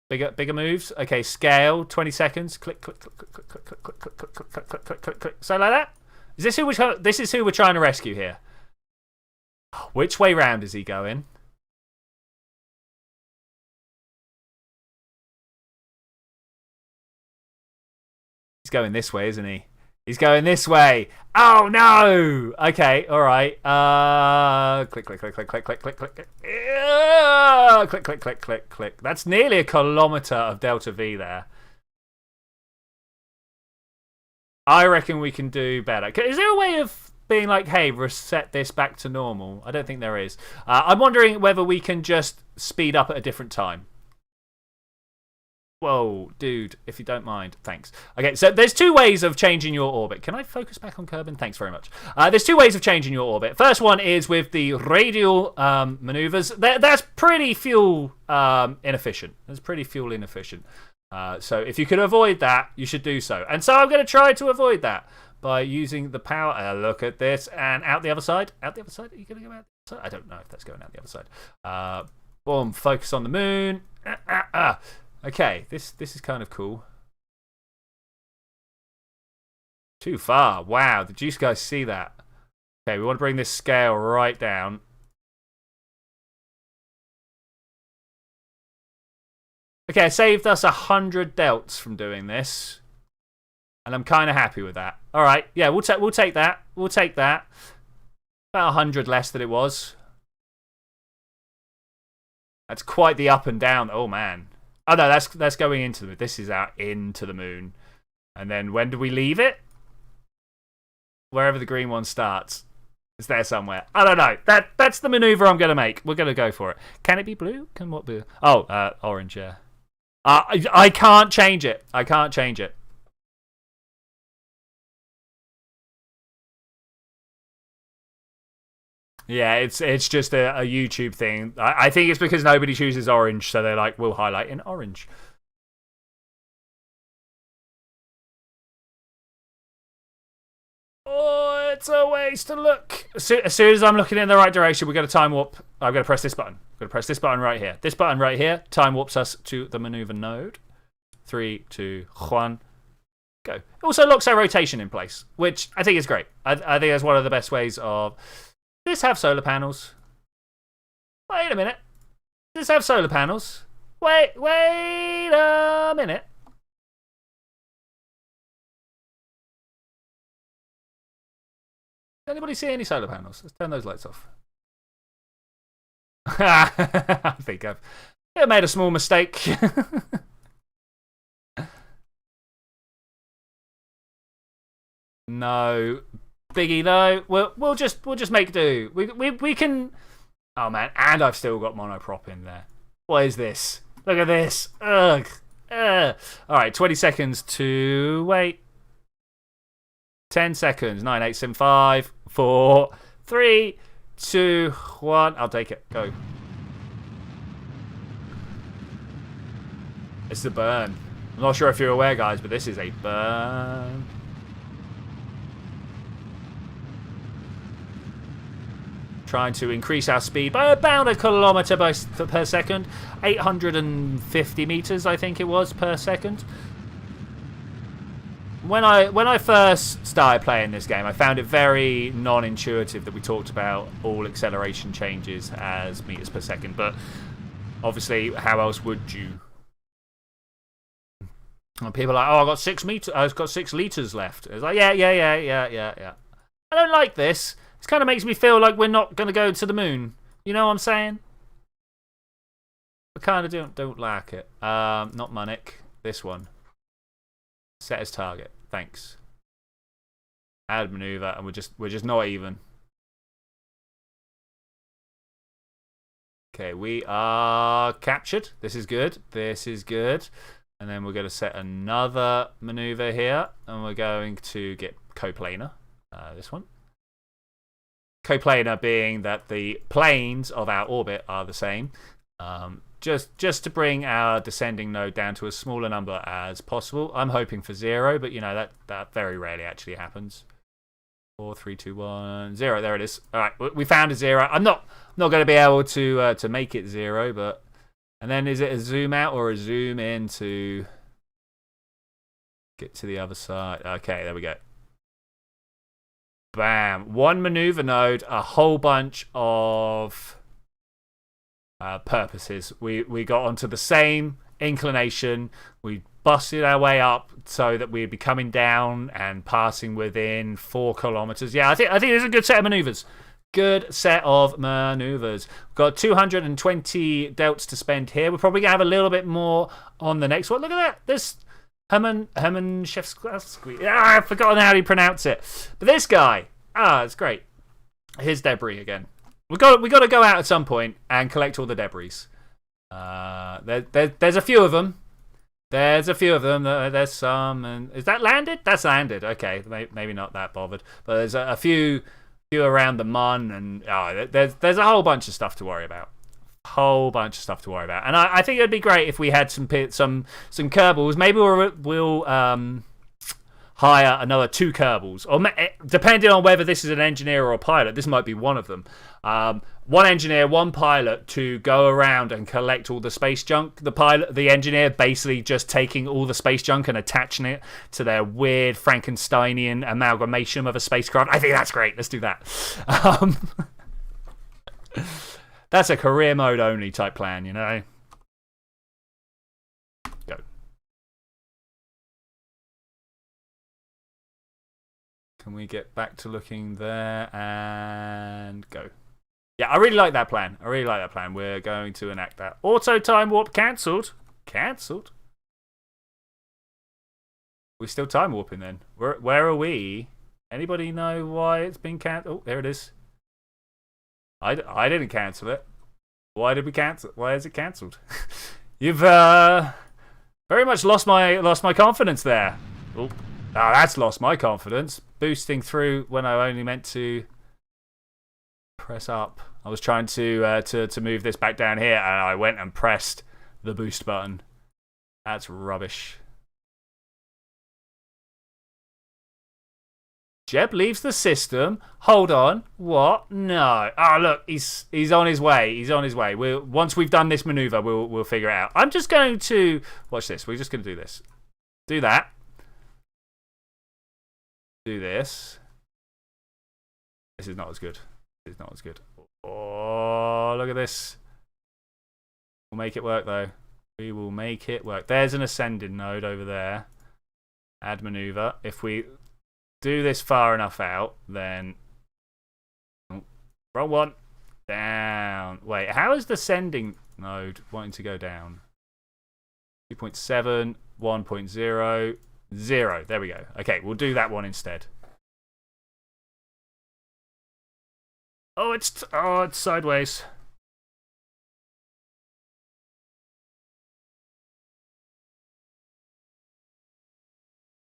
bigger moves? Okay, scale 20 seconds. Click, click, click, click, click, click, click, click, click, click, click, click, click, click, click. So like that. Is this who we're trying to rescue here? Which way round is he going? He's going this way, isn't he? He's going this way. Oh no! Okay, all right. Click, click, click, click, click, click, click, click. Click, click, click, click, click. That's nearly a kilometer of delta V there. I reckon we can do better. Is there a way of being like, hey, reset this back to normal? I don't think there is. I'm wondering whether we can just speed up at a different time. Whoa, dude, if you don't mind. Thanks. Okay, so there's two ways of changing your orbit. Can I focus back on Kerbal? Thanks very much. There's two ways of changing your orbit. First one is with the radial maneuvers. That's pretty fuel inefficient. That's pretty fuel inefficient. So if you could avoid that, you should do so. And so I'm going to try to avoid that by using the power. Look at this. And out the other side. Out the other side? Are you going to go out the other side? I don't know if that's going out the other side. Boom, focus on the moon. Okay, this is kind of cool. Too far. Wow, did you guys see that? Okay, we want to bring this scale right down. Okay, it saved us 100 delts from doing this. And I'm kind of happy with that. All right, yeah, we'll take that. We'll take that. About 100 less than it was. That's quite the up and down. Oh, man. Oh, no, that's going into the moon. This is out into the moon. And then when do we leave it? Wherever the green one starts. It's there somewhere. I don't know. That's the maneuver I'm going to make. We're going to go for it. Can it be blue? Can what be? Oh, orange, yeah. I can't change it. I can't change it. Yeah, it's just a YouTube thing. I think it's because nobody chooses orange, so they're like, we'll highlight in orange. Oh, it's a ways to look. As soon as I'm looking in the right direction, we're going to time warp. I'm going to press this button. I'm going to press this button right here. This button right here time warps us to the maneuver node. 3, 2, 1. Go. It also locks our rotation in place, which I think is great. I think that's one of the best ways of... Does this have solar panels? Wait a minute. Does this have solar panels? Wait a minute. Does anybody see any solar panels? Let's turn those lights off. I think I've made a small mistake. No. Biggie though, we'll just make do. We can. Oh man, and I've still got monoprop in there. What is this? Look at this. Ugh. All right, 20 seconds to wait. 10 seconds. 9, 8, 7, 5, 4, 3, 2, 1. I'll take it. Go. It's a burn. I'm not sure if you're aware, guys, but this is a burn. Trying to increase our speed by about a kilometer per second. 850 meters, I think it was, per second. When I first started playing this game, I found it very non-intuitive that we talked about all acceleration changes as meters per second. But obviously, how else would you? And people are like, oh, I've got 6 liters left. It's like, yeah. I don't like this. This kind of makes me feel like we're not going to go to the moon. You know what I'm saying? I kind of don't like it. Not Munich. This one. Set as target. Thanks. Add maneuver, and we're just not even. Okay, we are captured. This is good. This is good. And then we're going to set another maneuver here, and we're going to get coplanar. This one. Coplanar being that the planes of our orbit are the same. Just to bring our descending node down to as small a number as possible. I'm hoping for 0, but you know that very rarely actually happens. 4, 3, 2, 1, 0. There it is. All right, we found a 0. I'm not going to be able to make it 0, but and then is it a zoom out or a zoom in to get to the other side? Okay, there we go. Bam. One maneuver node, a whole bunch of purposes. We got onto the same inclination. We busted our way up so that we'd be coming down and passing within 4 kilometers. Yeah, I think it's a good set of maneuvers. Good set of maneuvers. We've got 220 delts to spend here. We're probably going to have a little bit more on the next one. Look at that. This Herman Chefsky. I've forgotten how to pronounce it. But this guy, it's great. Here's debris again. We got to go out at some point and collect all the debris. There's a few of them. There's some. And is that landed? That's landed. Okay, maybe not that bothered. But there's a few around the Mun, and there's a whole bunch of stuff to worry about. And I think it'd be great if we had some Kerbals. Maybe we'll hire another 2 Kerbals, or depending on whether this is an engineer or a pilot, this might be one of them. 1 engineer, 1 pilot to go around and collect all the space junk. The engineer basically just taking all the space junk and attaching it to their weird Frankensteinian amalgamation of a spacecraft. I think that's great. Let's do that. That's a career mode only type plan, you know. Go. Can we get back to looking there and go? Yeah, I really like that plan. We're going to enact that. Auto time warp cancelled. We're still time warping then. Where are we? Anybody know why it's been cancelled? Oh, there it is. I didn't cancel it. Why did we cancel? Why is it cancelled? You've very much lost my confidence there. Oh, that's lost my confidence. Boosting through when I only meant to press up. I was trying to move this back down here, and I went and pressed the boost button. That's rubbish. Jeb leaves the system. Hold on. What? No. Look, he's on his way. Once we've done this maneuver, we'll figure it out. I'm just going to watch this. We're just going to do this. Do that. Do this. This is not as good. Oh, look at this. We'll make it work, though. We will make it work. There's an ascending node over there. Add maneuver. If we do this far enough out, then... Roll 1. Down. Wait, how is the sending node wanting to go down? 2.7, 1.0, 0. There we go. Okay, we'll do that one instead. Oh, it's sideways.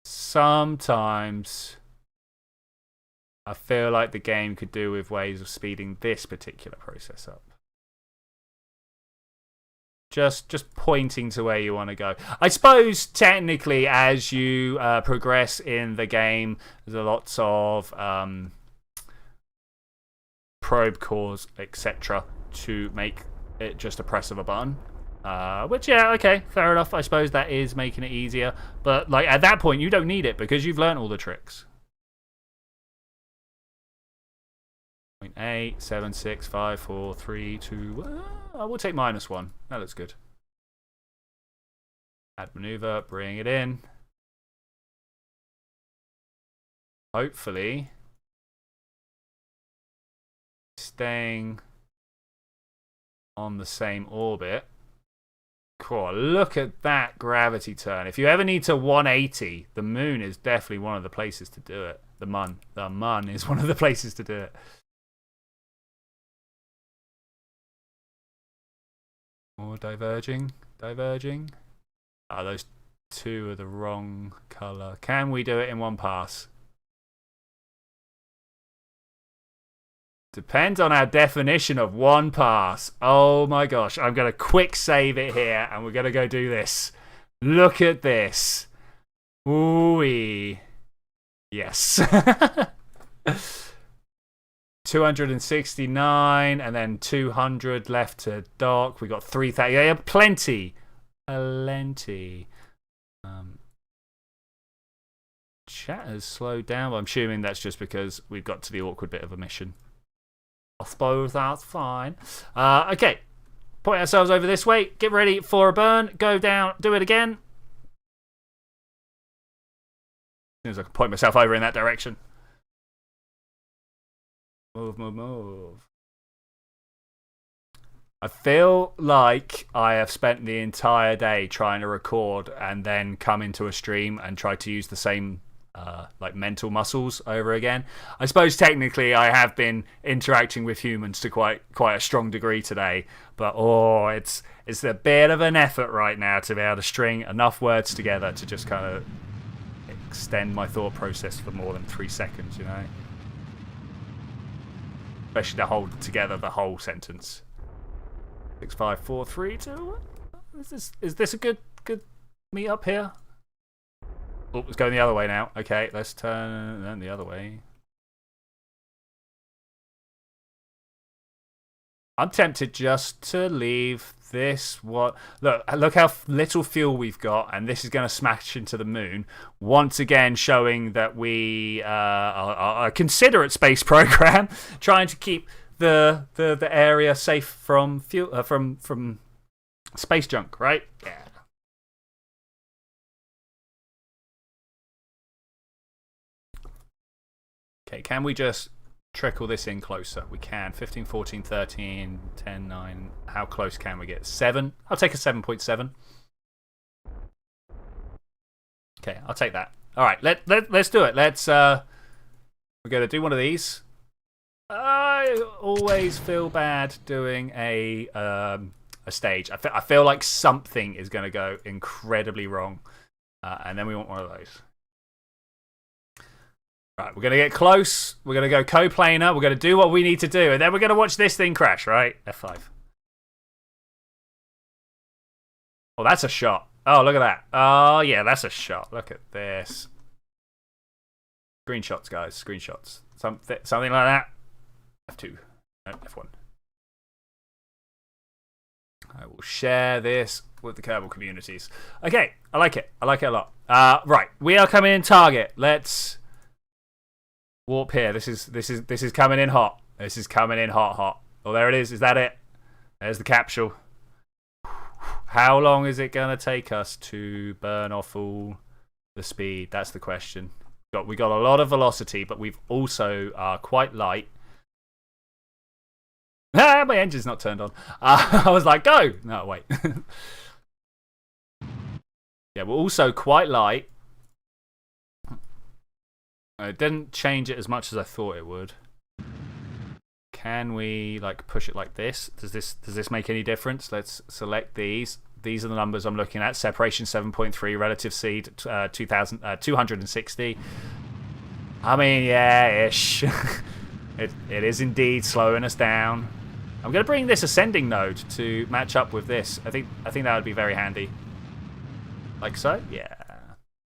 Sometimes I feel like the game could do with ways of speeding this particular process up. Just pointing to where you want to go. I suppose technically as you progress in the game, there's lots of probe cores, etc., to make it just a press of a button. Which, yeah, okay, fair enough. I suppose that is making it easier. But like at that point, you don't need it because you've learned all the tricks. 0.8, 7, 6, 5, 4, 3, 2... we'll take -1. That looks good. Add maneuver, bring it in. Hopefully staying on the same orbit. Cool. Look at that gravity turn. If you ever need to 180, the moon is definitely one of the places to do it. The Mun is one of the places to do it. More diverging. Those 2 are the wrong colour. Can we do it in one pass? Depends on our definition of one pass. Oh my gosh. I'm going to quick save it here and we're going to go do this. Look at this. Ooh-wee. Yes. 269 and then 200 left to dock. We got 3,000. Yeah, plenty. Chat has slowed down. I'm assuming that's just because we've got to the awkward bit of a mission. I suppose that's fine. Okay. Point ourselves over this way. Get ready for a burn. Go down. Do it again. soon as I can point myself over in that direction. Move, move, move. I feel like I have spent the entire day trying to record and then come into a stream and try to use the same like mental muscles over again. I suppose technically I have been interacting with humans to quite a strong degree today, but it's a bit of an effort right now to be able to string enough words together to just kind of extend my thought process for more than 3 seconds, you know? Especially to hold together the whole sentence. 6, 5, 4, 3, 2. Is this a good meet up here? Oh, it's going the other way now. Okay, let's turn the other way. I'm tempted just to leave this. Look how little fuel we've got, and this is going to smash into the moon. Once again, showing that we are a considerate space program, trying to keep the area safe from fuel from space junk, right? Yeah. Okay, can we just trickle this in closer? We can. 15, 14, 13, 10, 9. How close can we get? 7? I'll take a 7.7. Okay, I'll take that. All right, let's do it. We're going to do one of these. I always feel bad doing a stage. I feel like something is going to go incredibly wrong, and then we want one of those. Right, we're going to get close. We're going to go coplanar. We're going to do what we need to do, and then we're going to watch this thing crash, right? F5. Oh, that's a shot. Oh, look at that. Oh, yeah, that's a shot. Look at this. Screenshots, guys. Screenshots. Something like that. F2. No, F1. I will share this with the Kerbal communities. Okay, I like it. I like it a lot. Right, we are coming in target. Let's warp here. This is coming in hot. This is coming in hot. Oh, there it is. Is that it? There's the capsule. How long is it going to take us to burn off all the speed? That's the question. We got a lot of velocity, but we've also quite light. Ah, my engine's not turned on. I was like, go! No, wait. Yeah, we're also quite light. It didn't change it as much as I thought it would. Can we like push it like this? Does this make any difference? Let's select these. These are the numbers I'm looking at. Separation 7.3, relative speed 260. I mean, yeah, ish. It is indeed slowing us down. I'm going to bring this ascending node to match up with this. I think that would be very handy. Like so? Yeah.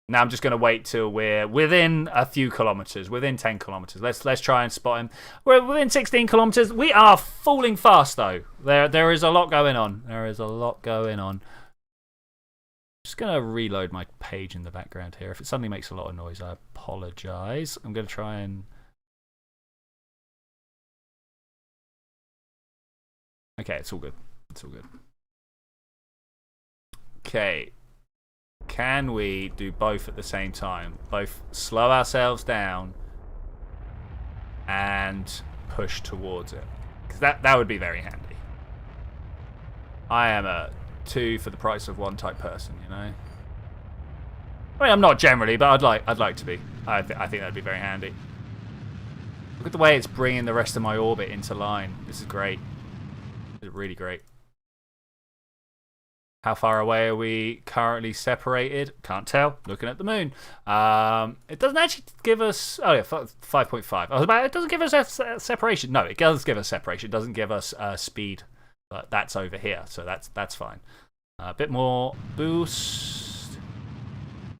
Now I'm just going to wait till we're within a few kilometers, within 10 kilometers. Let's try and spot him. We're within 16 kilometers. We are falling fast though. There is a lot going on. There is a lot going on. Just going to reload my page in the background here. If it suddenly makes a lot of noise, I apologize. I'm going to try and okay, it's all good. It's all good. Okay. Can we do both at the same time? Both slow ourselves down and push towards it. Because that would be very handy. I am a 2 for the price of 1 type person, you know? I mean, I'm not generally, but I'd like to be. I think that'd be very handy. Look at the way it's bringing the rest of my orbit into line. This is great. This is really great. How far away are we currently separated? Can't tell. Looking at the moon. It doesn't actually give us... Oh, yeah, 5.5. I was about... It doesn't give us a separation. No, it does give us separation. It doesn't give us speed. But that's over here, so that's fine. A bit more boost.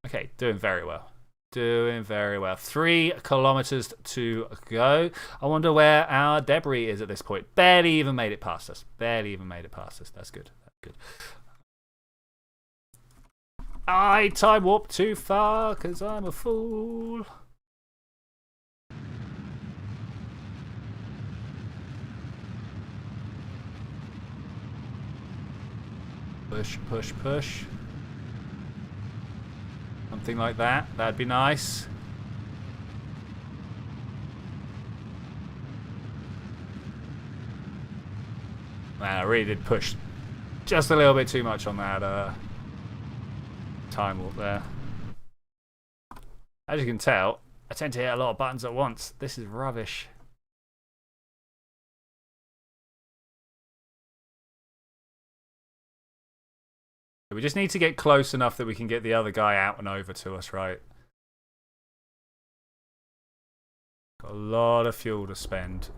Okay, doing very well. Doing very well. 3 kilometers to go. I wonder where our debris is at this point. Barely even made it past us. Barely even made it past us. That's good. That's good. I time warp too far because I'm a fool. Push, push, push. Something like that. That'd be nice. Man, I really did push just a little bit too much on that time warp there. As you can tell, I tend to hit a lot of buttons at once. This is rubbish. We just need to get close enough that we can get the other guy out and over to us, right? Got a lot of fuel to spend.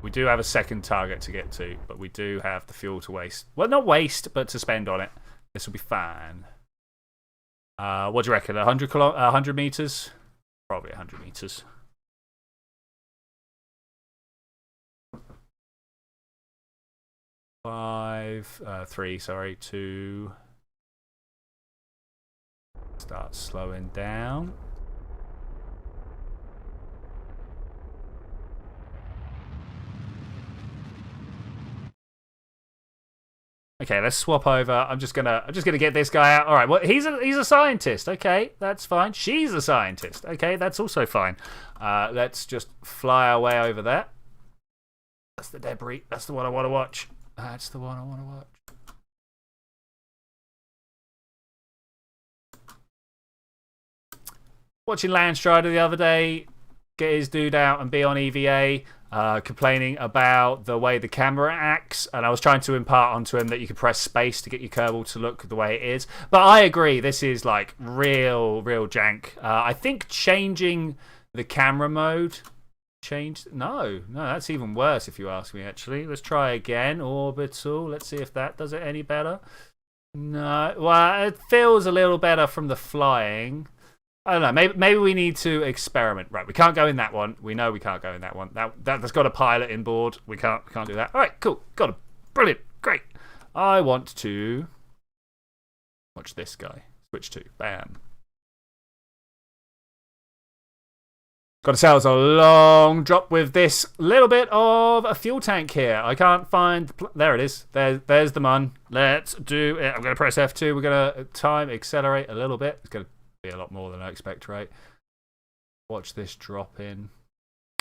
We do have a second target to get to, but we do have the fuel to waste. Well, not waste, but to spend on it. This will be fine. What do you reckon? 100 meters? Probably 100 meters. Three, sorry, 2. Start slowing down. Okay, let's swap over. I'm just gonna get this guy out. All right, well, he's a scientist. Okay, that's fine. She's a scientist. Okay, that's also fine. Let's just fly our way over there. That's the debris. That's the one I want to watch. That's the one I want to watch. Watching Landstrider the other day get his dude out and be on EVA, complaining about the way the camera acts, and I was trying to impart onto him that you could press space to get your Kerbal to look the way it is. But I agree, this is like real jank. I think changing the camera mode no, that's even worse if you ask me, actually. Let's try again. Orbital. Let's see if that does it any better. No. Well, it feels a little better from the flying. I don't know. Maybe we need to experiment. Right, we can't go in that one. We know we can't go in that one. That's got a pilot inboard. We can't do that. All right, cool. Got him. Brilliant. Great. I want to watch this guy. Switch to. Bam. Got to say, it was a long drop with this little bit of a fuel tank here. I can't find... There it is. There's the mun. Let's do it. I'm going to press F2. We're going to time accelerate a little bit. It's going to be a lot more than I expect, right? Watch this drop in.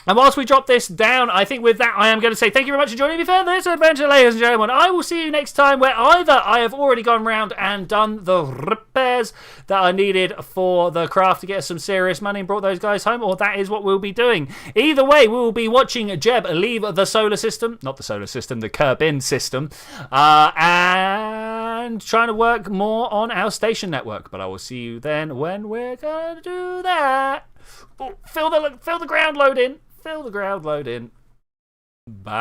And whilst we drop this down, I think with that, I am going to say thank you very much for joining me for this adventure, ladies and gentlemen. I will see you next time, where either I have already gone round and done the repairs that are needed for the craft to get us some serious money and brought those guys home, or that is what we'll be doing. Either way, we will be watching Jeb leave the solar system, not the solar system, the Kerbin system, and trying to work more on our station network. But I will see you then when we're going to do that. Oh, fill the ground load in. Fill the ground load in. Bye.